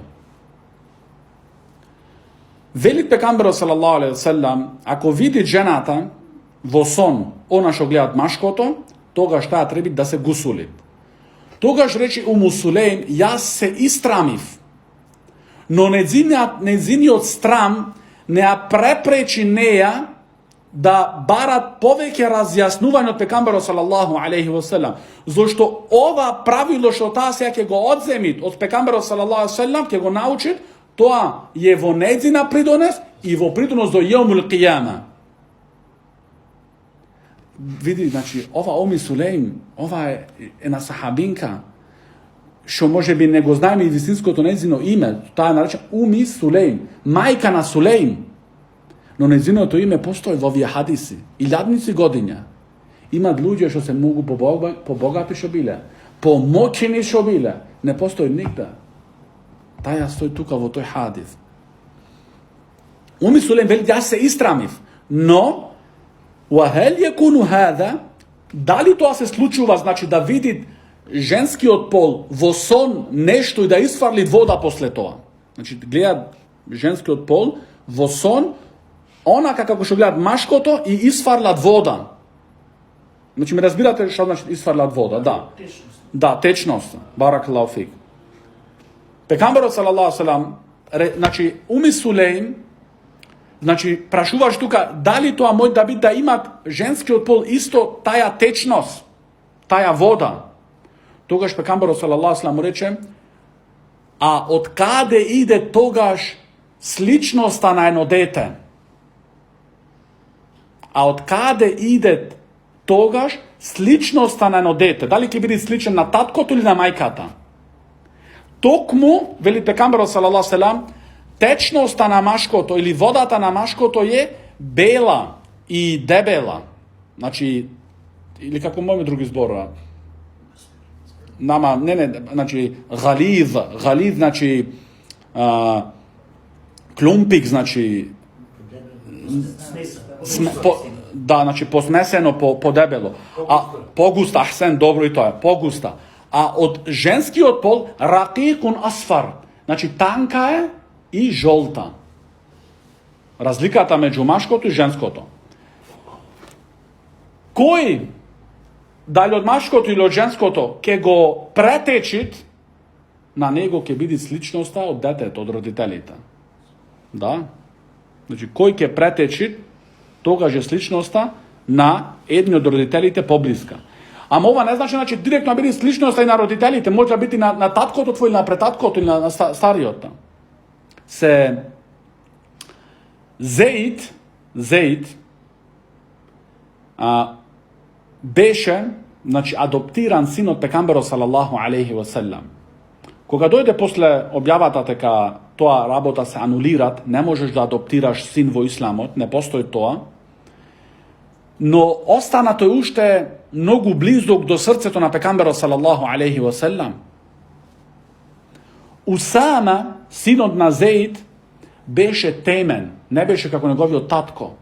Велит пекамберот салаллаху алейхи ва селам, ако видит жената во сон она што гледат машкото, тогаш таа треба да се гусули. Тогаш рече Уму Сулейм, јас се истрамив, но незиниот страм не ја препречи неја да барат повеќе разјаснување од пекамберот салаллаху алейхи ва селам, зашто ова правило што таа сега ќе го одземит од пекамберот салаллаху алейхи ва селам, ќе го научит, тоа е во нејзина придонес и во придонес до јеумул қијама. Види, значи, ова Уми Сулейм, ова е една сахабинка, што може би не го знаеме и вистинското нејзино име, таа е наречена Уми Сулейм, мајка на Сулейм, но нејзиното име постои во овие хадиси, илјадници годиња. Имат луѓе што се многу побогати што биле, помоćени што биле, не постои нигде. Таја стои тука во тој хадис. Уми Сулейм вели, јас се истрамив, но وهل يكون هذا, дали тоа се случува, значи да види женскиот пол во сон нешто и да исфарли вода после тоа. Значи гледа женскиот пол во сон, онака како што гледат машкото и исфарлат вода. Значи ме разбирате што значи исфарлат вода, да. Да, течност. Баракаллаху фик. Пекамберот салаллаху алейхи ва селам, значи Уми Сулейм, значи, прашуваш тука, дали тоа може да биде да имат женскиот пол исто таја течност, таја вода. Тогаш пекамберот салаллаху алейхи ва селам му рече, а од каде иде тогаш сличноста на едно дете? А од каде иде тогаш сличноста на едно дете? Дали ќе биде сличен на таткото или на мајката? Токму, вели пекамберот салаллаху алейхи ва селам, течноста на машкото или водата на машкото е бела и дебела. Значи, или како можеме други зборува? Нама, значи, гализ, значи, клумпик, значи, да, значи, посмесено, подебело. А, погуста, ахсен, добро и тоа е, погуста. А од женскиот пол, ракикун асфар. Значи, танка е и жолта. Разликата меѓу машкото и женското. Кој, дали од машкото или од женското, ќе го претечит, на него ќе биде сличноста од детето, од родителите. Да? Значи, кој ќе претечит, тогаш е сличноста на едни од родителите поблиска. Ама ова не значи директно биде сличноста и на родителите, може да биде на таткото твој или на претаткото или на стариот. Се Зеид беше, значи, адоптиран син од пекамберот салаллаху алейхи ва селам. Кога дојде после објавата дека тоа работа се анулират, не можеш да адоптираш син во исламот, не постои тоа, но остана тој уште многу близок до срцето на пекамберот салаллаху алейхи ва селам. Усама, синот на Зеид, беше темен, не беше како неговиот татко.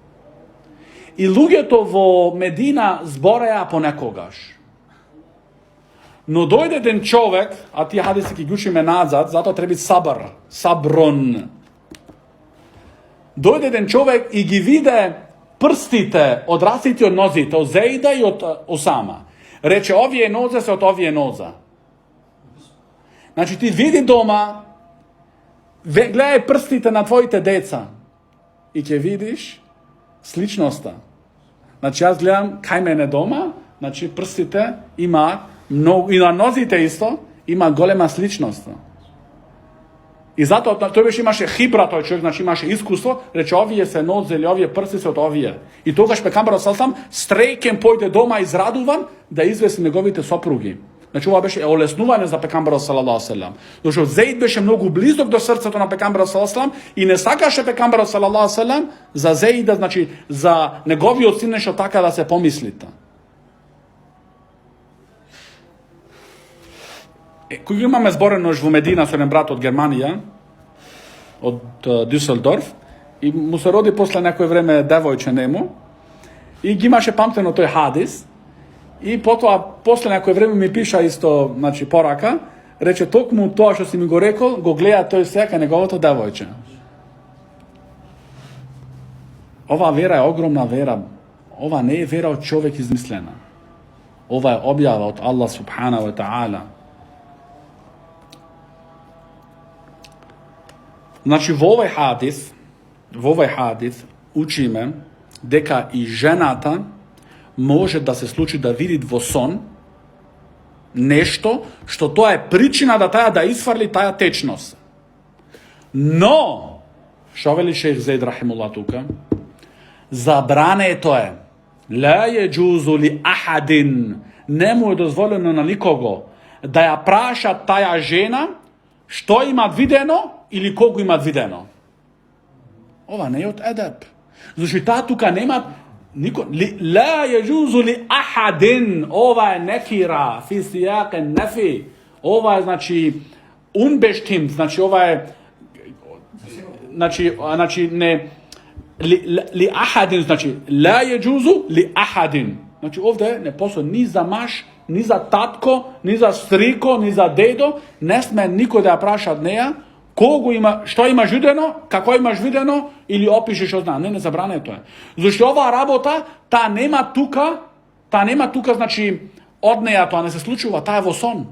И луѓето во Медина збореа понекогаш. Но дојде еден човек, а тие хадиси ги учиме назад, затоа треба саброн. Дојде еден човек и ги виде прстите од раците и од нозите, од Зеида и од Усама. Рече, овие нозе се од овие ноза. Значи ти види дома, гледај прстите на твоите деца и ќе видиш сличноста. Значи јас гледам кај мене дома, значи прстите има многу, и на нозите исто, има голема сличност. И затоа тој беше имаше хибра тој човек, значи имаше искуство, рече овие се нозе или овие прси се од овие. И тогаш пекамберот саллаллаху алейхи стрейкен појде дома израдуван да извеси неговите сопруги. Значи ова беше олеснување за пекамберот саллаллаху алейхи веселем. Зашто Зеид беше многу близок до срцето на пекамберот саллаллаху алейхи веселем и не сакаше пекамберот саллаллаху алейхи веселем за Зеида, значи за неговиот син нешто така да се помислите. Кој имаме зборено во Медина со еден брат од Германија, од Дюселдорф, и му се роди после некој време девојче нему, и ги имаше памтено тој хадис, и потоа, после некој време ми пиша исто, значи, порака, рече, токму тоа што си ми го рекол, го гледа тој сега неговото девојче. Ова вера е огромна вера. Ова не е вера од човек измислена. Ова е објава од Аллах субханаху ва таала. Значи, во овој хадис учиме дека и жената може да се случи да види во сон нешто што тоа е причина да таја да изфарли таја течност. Но, што вели шејх Зейд рахимуллах тука, забрането е ла јеџузу ли ахадин, не му е дозволено на никого да ја праша таја жена што имат видено или колку имат видено. Ова не е од едеп. Зашто таа тука немат нико ла јеџузу ли ахадин, ова е нефира, фи сијак нефи. Ова е значи unbestimmt, значи ова е значи не ли ахадин, значи ла јеџузу ли ахадин. Значи овде не постои ни за маж, ни за татко, ни за стрико, ни за дедо, не сме никој да ја праша од неја колку има, што имаш видено, како имаш видено или опишеш што знае. Не забрането е. Зашто оваа работа, таа нема тука, значи од неја тоа не се случува, таа е во сон.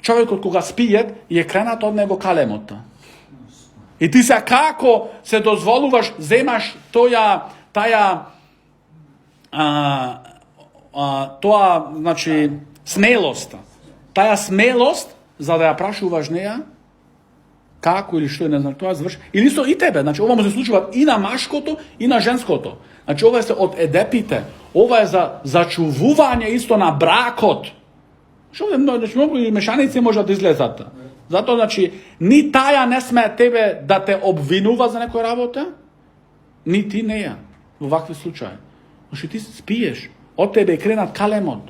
Човекот кога спие е кренат од него калемот. И ти се како се дозволуваш, земаш тоа, значи, смелост. Таја смелост, за да ја прашуваш неја, како или што не знам, тоа заврши. Или со и тебе, значи ова може се случува и на машкото и на женското. Значи ова е од едепите, ова е за зачувување исто на бракот. Што значи многу и мешаници можат да излезат. Затоа значи ни таја не сме тебе да те обвинува за некоја работа, ни ти неја во вакви случаи. Значи ти спиеш, од тебе е кренат калемот.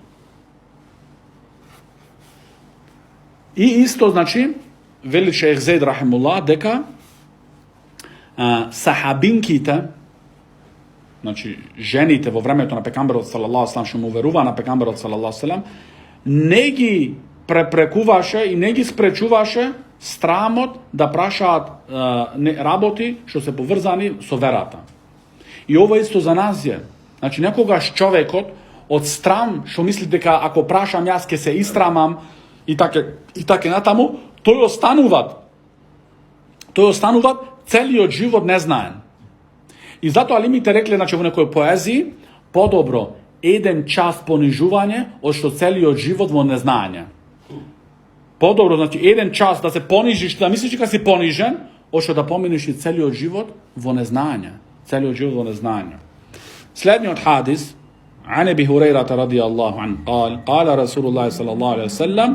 И исто значи вели шејх Зейд рахимуллах дека сахабинките, значи жените во времето на пекамберот салаллаху алейхи веселем што му верува на пекамберот салаллаху алейхи веселем, не ги препрекуваше и не ги спречуваше страмот да прашаат работи што се поврзани со верата. И ова исто за нас е. Значи некогаш човекот од страм што мисли дека ако прашам јас ќе се истрамам и така натаму, тој остануват целиот живот незнаен. И затоа алимите рекле, значи во некој поезии, подобро еден час понижување од што целиот живот во незнање. Подобро, значи еден час да се понижиш, да мислиш дека си понижен, од што да поминеш и целиот живот во незнање. Целиот живот во незнање. Следниот хадис, عن ابي هريره رضي الله عنه قال رسول الله صلى الله عليه وسلم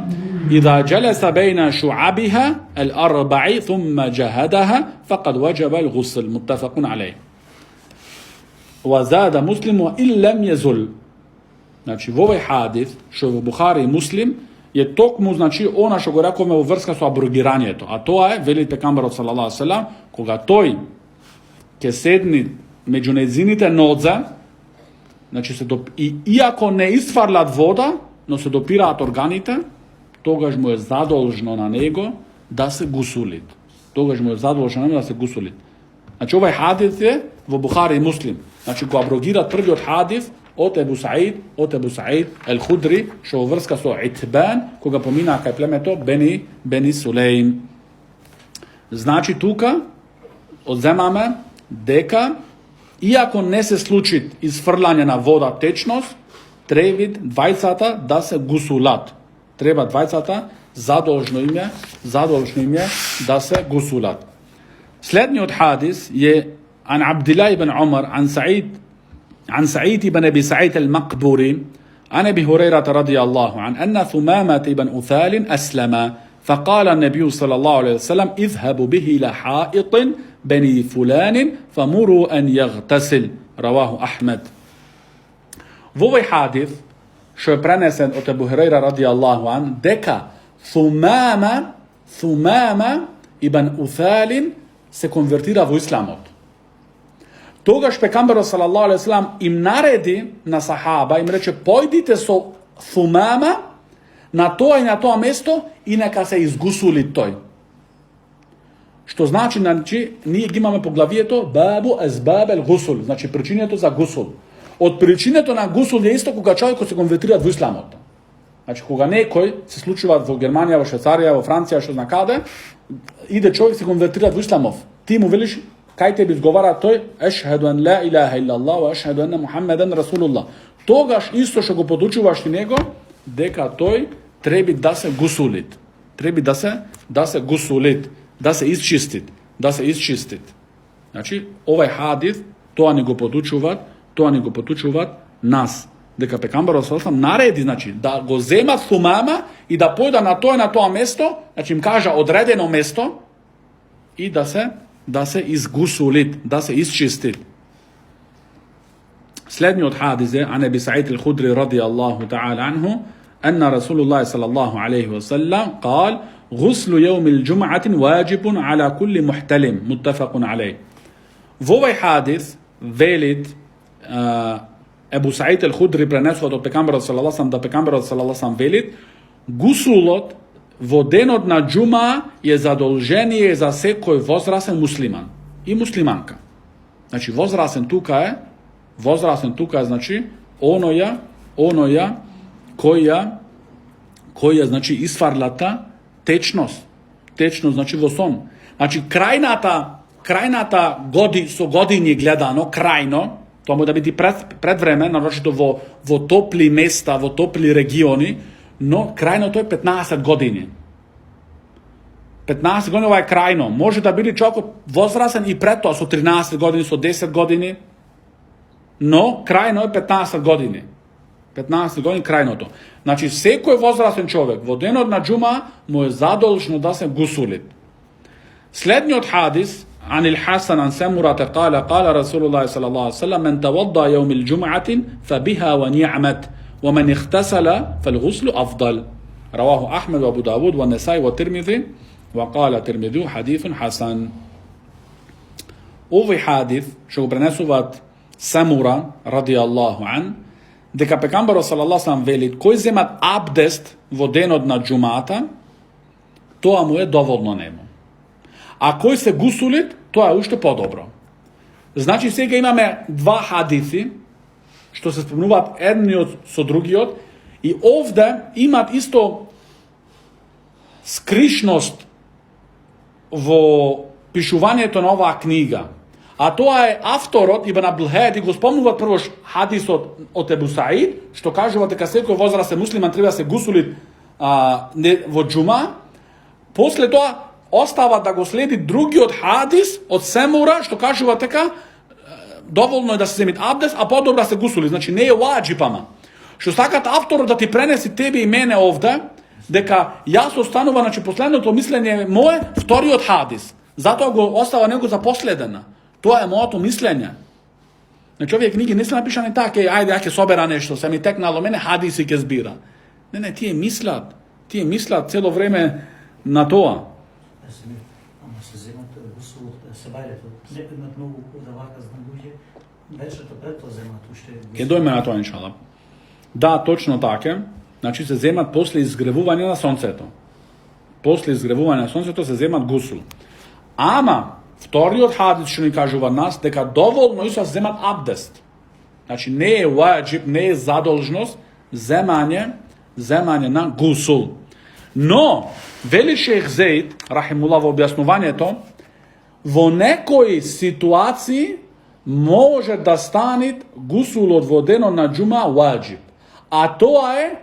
اذا جلس بين شعبها الاربع ثم جهدها فقد وجب الغسل متفق عليه وزاد مسلم وان لم يزل. Значи во овој хадис што во Бухари и Муслим е токму значи она што го рековме во врска со аброгирањето, а тоа е вели пекамберот салаллаху алейхи веселем кога тој ќе седни меѓу нејзините нозе, значи и иако не изфарлат вода, но се допираат органите, тогаш му е задолжно на него да се гусулит. Значи овај хадис е во Бухари и Муслим. Значи го аброгират првиот хадис од Ебу Саид Ел Худри, што во врска со Итбан, кога помина кај племето Бени Сулейм. Значи тука одземаме дека иако не се случи изфрлање на вода течност, треба двајцата да се гусулат. Треба двајцата zadolžno im je da se gusulat. Slednji hadis je an Abdullah ibn Umar, عن سعيد بن أبي سعيد المقبوري عن أبي هريرة رضي الله عنه أن ثمامة بن أثال أسلم فقال النبي صلى الله عليه وسلم اذهبوا به إلى حائط بني فلان فمروا أن يغتسل رواه أحمد. V ovaj hadith, što je prenesen od Abu Hurajra radijallahu an, deka Thumama ibn Uthalin se konvertira v islamot. Toga špekambero sallallahu alaihi wasallam im naredi na sahaba, im reče pojdite so Thumama na to i na to mesto i neka se izgusuli toj. Što znači, nije imamo poglavije to, babu azbab el gusul, znači pričine to za gusul. Od pričine to na gusul je isto koga čovjek se konvertira v islamot. Znači koga nekoj se slučava v Germanija, v Švajcarija, v Francija, što zna kada, ide čovjek se konvertira v islamov. Ti mu veliš, kaj tebi izgovara toj, ešhedu an la ilaha illa Allah, wa ešhedu anna Muhammeden Rasulullah. Togaš isto što go podučuvaš ti nego, deka toj trebi da se gusulit. Trebi da se gusulit, da se isčistit. Znači, ovaj hadith, to ani go podučuvat nas. Deka pekambaro sallam naredi, znači, da go zema Thumama i da pojda na to i na to mesto, znači im kaže odredeno mesto i da se izgusulit, da se isčistit. Slednji od hadize, an Ebi Sa'id al-Khudri radijallahu ta'ala anhu, anna Rasulullah sallallahu alaihi wa sallam قال غسل يوم الجمعة واجب على كل محتلم متفق عليه. V ovaj hadis velit Ebu Sa'id al-Khudri prenesua do pekambera sallallahu alaihi wa sallam, da pekambera sallallahu alaihi wa sallam velit, gusulot vodenot na džuma je zadolženije za sekoj vozrasen musliman i muslimanka. Znači vozrasen tuka je znači onoja koja znači isfarlata tečnost znači voson. Znači krajnata godinje gledano, krajno, to može da biti predvreme, naročito vo topli mesta, vo topli regioni, no krajno to je 15 godine. 15 godina je krajno. Može da bili čovjek vozrasen i preto, su 13 godini, su 10 godini, no krajno je 15 godine. 15 godina krajno to. Znači, seko je vozrasen čovjek, vodeno na džuma, mu je zadolžno da se gusulit. Slednji od hadis, عن الحسن عن سمرة قال رسول الله صلى الله عليه وسلم من توضأ يوم الجمعة فبها ونعمت ومن اغتسل فالغسل أفضل رواه أحمد وأبو داود والنسائي والترمذي وقال الترمذي حديث حسن. Ovaj hadith što ga prenesuvat Samura radijallahu an, deka pekambaro sallallahu sallam velit koji zemat abdest vodenod na džumata, to mu je dovoljno nemo. A koji se gusulit, to je ušte podobro. Znači, сега imame dva hadithi, što se spomenuvat jedni od so drugi od, i ovde imat isto skrišnost vo pišuvanje to nova knjiga. A to je avtor od Ibn Abdulhadi, go spomenuvat prvo hadis od Ebu Sa'id, što kažu da kad sekoj vozra se musliman treba se gusulit vo džuma, posle toga ostava da go sledi drugi od hadis od Semura, što kažu teka dovoljno je da se zemit abdes, a potom da se gusuli. Znači ne je vađipama. Što stakat avtoru da ti prenesi tebi i mene ovde, deka ja su ostanova, znači posledno to mišljenje moje, vtori od hadis. Zato go ostava nego za posledena. To je moje to mišljenje. Znači ovdje knjigi nisu napišane take, ajde ja ke sobera nešto, se mi tek nalo mene hadisi ke zbira. Ne, ti je mislat celo vreme na to. Ke dojme na to, inšala. Da, točno take. Znači se zemat posle izgrevuvanja na sonceto. Posle izgrevuvanja na sonceto se zemat gusul. Ama, vtori od hadis što ni kažu van nas, deka dovoljno isto se zemat abdest. Znači ne je wajib, ne je zadolžnost zemanje na gusul. No, veli šejh Zeid, rahimullah, objasnovanje to, vo nekoj situaciji može da stanit gusul od vodeno na džuma wajib. A to je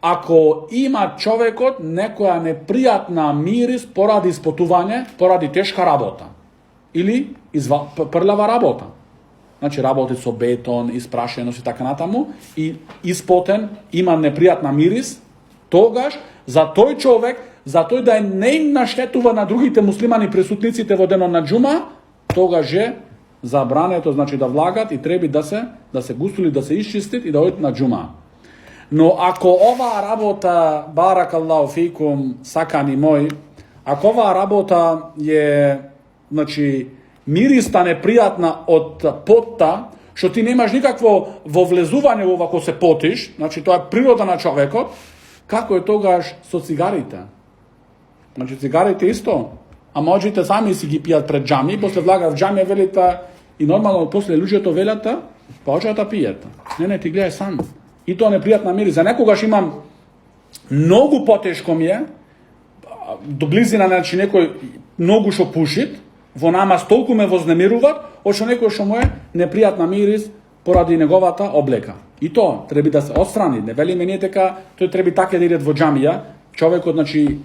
ако има човекот некоја непријатна мирис поради испотување, поради тешка работа. Или прљава работа. Значи работи со бетон, испрашеност и така натаму, и испотен, има непријатна мирис, тогаш за тој човек, за тој да не наштетува на другите муслимани присутниците во денот на џума, тогаш е забрането, значи да влагат и треба да се гусули, да се исчистит и да одат на џума. Но ако оваа работа, баракаллаху фикум, сакани мој, ако оваа работа е, значи, мириста непријатна од потта, што ти немаш никакво вовлезување во ако се потиш, значи тоа е природа на човекот, како е тогаш со цигарите? Значи цигарите исто, а можете сами си ги пијат пред џами, после влагат в џами велите и нормално после луѓето велата, почнат да пијат. Не, ти гледај сам. И тоа непријатна мирис. За некогаш имам многу потешко ми е, до близина, значи некој многу што пушит, во намаз толку ме вознемируваат, од што некој што му е непријатна мирис поради неговата облека. И тоа треба да се отстрани. Не велиме ние дека тој треба така да иде во џамија. Човекот, значи,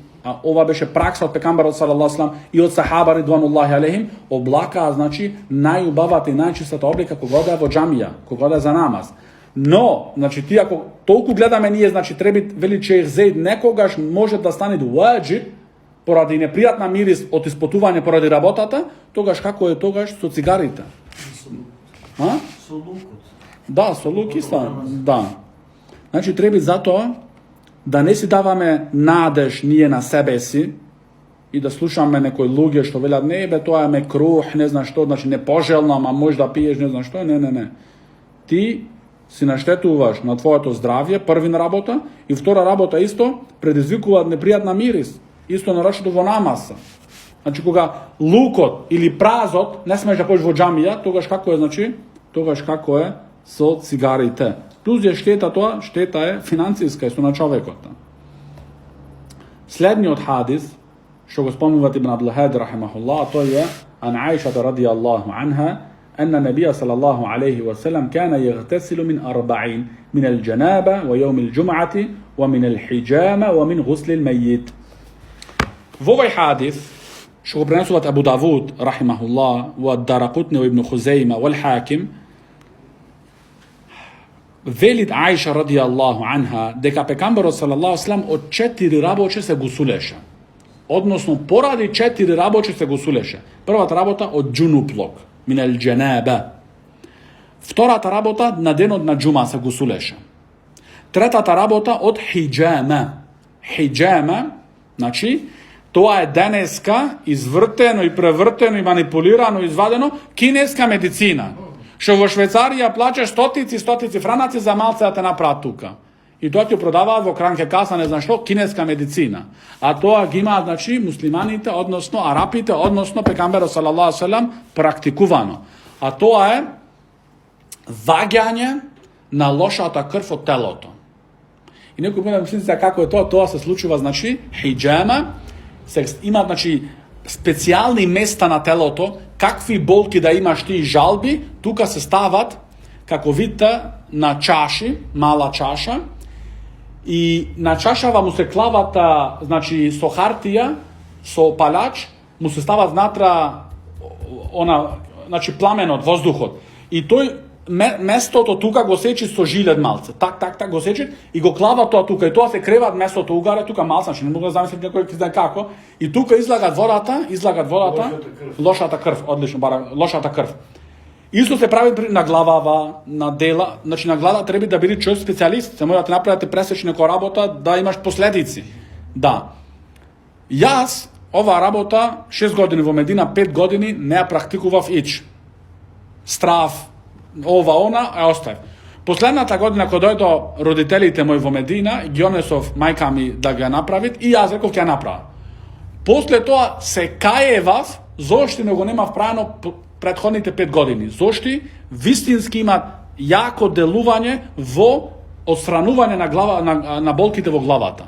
ова беше пракса од пекамбарот салаллаху алейхи ва салам и од сахаба ридвануллахи алейхим, облакаа, значи, најубавата и најчистата облека кога да е во џамија, кога да е за намаз. Но, значи, ти ако толку гледаме ние, значи, треба вели че Зейд некогаш може да стане ваџиб поради непријатна мирис од испотување поради работата, тогаш како е тогаш со цигарите? Со лукот. Да, со лук исто. Да. Значи треба затоа да не си даваме надеж ние на себе си и да слушаме некои луѓе што велат не бе тоа е мекрух, не знам што, значи непожелно, ама можеш да пиеш, не знам што, не. Ти си наштетуваш на твоето здравје, први на работа, и втора работа исто предизвикуваат непријатна мирис. Исто нарочно во намаз. Значи кога лукот или празот не смееш да појдеш во џамија, тогаш како е, значи, тогаш како е со цигарите. Плюс е штета тоа, штета е финансиска исто на човекот. Следниот хадис што го спомнуват Ибн Абдул-Хад рахимахуллах, тој е ан Аиша радијаллаху анха أن النبي صلى الله عليه وسلم كان يغتسل من 40 من الجنابة ويوم الجمعة ومن الحجامة ومن غسل الميت. Во овој хадис, што го пренесуваат Абу Давуд, рахимахуллах, во Даракутни, во Ибн Хузейма, во Хаким, велит Аиша радијаллаху анха дека пекамберот салаллаху алейхи од 4 работи се гусулеше. Односно, поради 4 работи се гусулеше. Првата работа од џунуплок, минел џенаба. Втората работа на денот на џума се гусулеше. Третата работа од хиџама. Хиџама, значи, тоа е денеска извртено и превртено и манипулирано, извадено кинеска медицина. Што во Швейцарија плачеш стотици франаци за малце да те направат тука. И тоа ќе продаваат во кранке каса, не знам што, кинеска медицина. А тоа ги имаат, значи, муслиманите, односно арапите, односно пекамберот салаллаху алейхи ва салам практикувано. А тоа е ваѓање на лошата крв од телото. И некој може да мисли како е тоа, тоа се случува, значи, хиџама, има, значи, специјални места на телото, какви болки да имаш ти жалби, тука се стават, како видите, на чаши, мала чаша, и на чашава му се клавата, значи, со хартија, со палач, му се стават внатра, значи, пламенот, воздухот. И тој местото тука го сечи со жилет малце. Так го сечи и го клава тоа тука. И тоа се креват местото угаре тука малце, значи не мога да замислам некој ќе знае како. И тука излагат водата, лошата крв, одлично, лошата крв. Исто се прави на главава, на дела, значи на глава треба да биде човек специјалист, се може да направите пресечна некоја работа да имаш последици. Да. Јас оваа работа 6 години во Медина, 5 години не ја практикував ич. Страв, она, оставив. Последната година кога дојдо родителите мои во Медина, ги онесов мајка ми да го направит и јас реков ќе ја направам. После тоа се каевав зошто не го немав правено претходните 5 години. Зошто вистински има јако делување во отстранување на глава на болките во главата.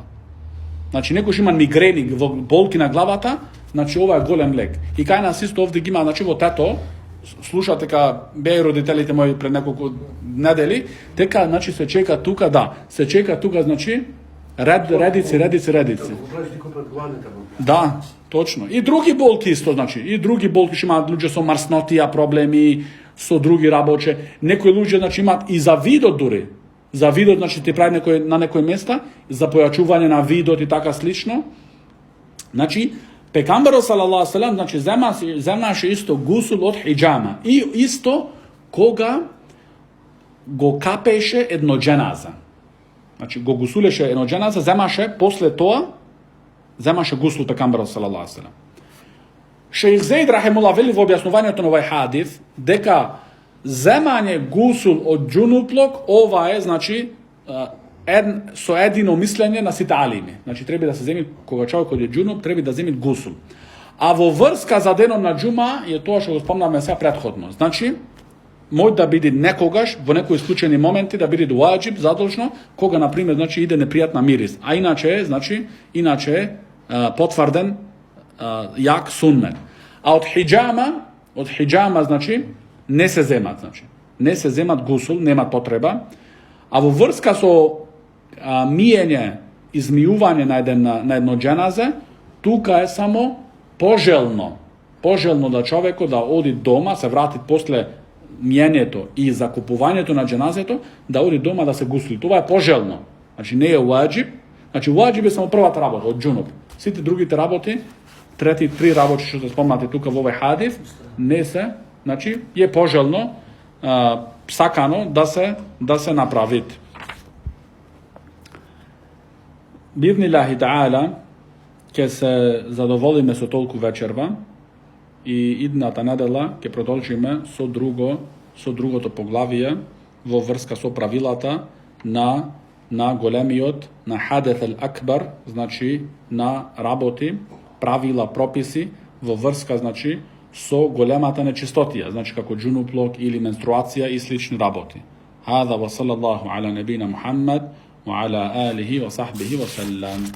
Значи некој има мигрени во болки на главата, значи ова е голем лек. И кај нас исто овде ги има, значи во тето слушате дека беа родителите мои пред неколку недели, дека значи се чека тука, да, се чека тука, значи Redici. Upraži neko predgovanje tamo. Da, točno. I drugi bolki isto, znači. I drugi bolki ще имаат луѓе со марснотија проблеми, со други работе. Некои луѓе значи имаат и за видот дури. За видот значи ти прави на некои места за појачување на видот и така слично. Значи пекамберот салаллаху алейхи селем значи земаше исто гусул од хиџама и исто кога го капеше едно џеназа. Значи го гусулеше едно џеназа, земаше после тоа земаше гусул пекамберот салаллаху алейхи селем. Шејх Зейд рахимуллах вели во објаснувањето на овој хадис дека земање гусул од џунуплок, ова е значи со едино мислење на сите алими. Значи треба да се земи кога човекот е џунуп, треба да земи гусул. А во врска за денот на џума е тоа што го спомнавме сега претходно. Значи може да биде некогаш во некои исклучени моменти да биде ваџиб задолжно кога на пример значи иде непријатна мирис, а иначе е потврден јак суннет. А од хиџама значи не се земат, значи не се земат гусул, нема потреба. А во врска со миење, измиување на едно џеназе, тука е само пожелно да човекот да оди дома, се врати после миењето и закупувањето на џеназето, да оди дома да се гусули. Това е пожелно. Значи не е ваџиб. Значи ваџиб е само првата работа од џунуб. Сите другите работи, три работи што се спомнате тука во овој хадис, не се, значи е пожелно, сакано да се направит. Бивнилахи таала ќе се задоволиме со толку вечерва и идната недела ќе продолжиме со другото поглавие во врска со правилата на големиот, на хадес ел акбар, значи на работи, правила, прописи во врска значи со големата нечистотија, значи како џунуплок или менструација и слични работи. Хада ва салаллаху ала набина Мухаммад ва ала алихи ва сахбихи ва салам.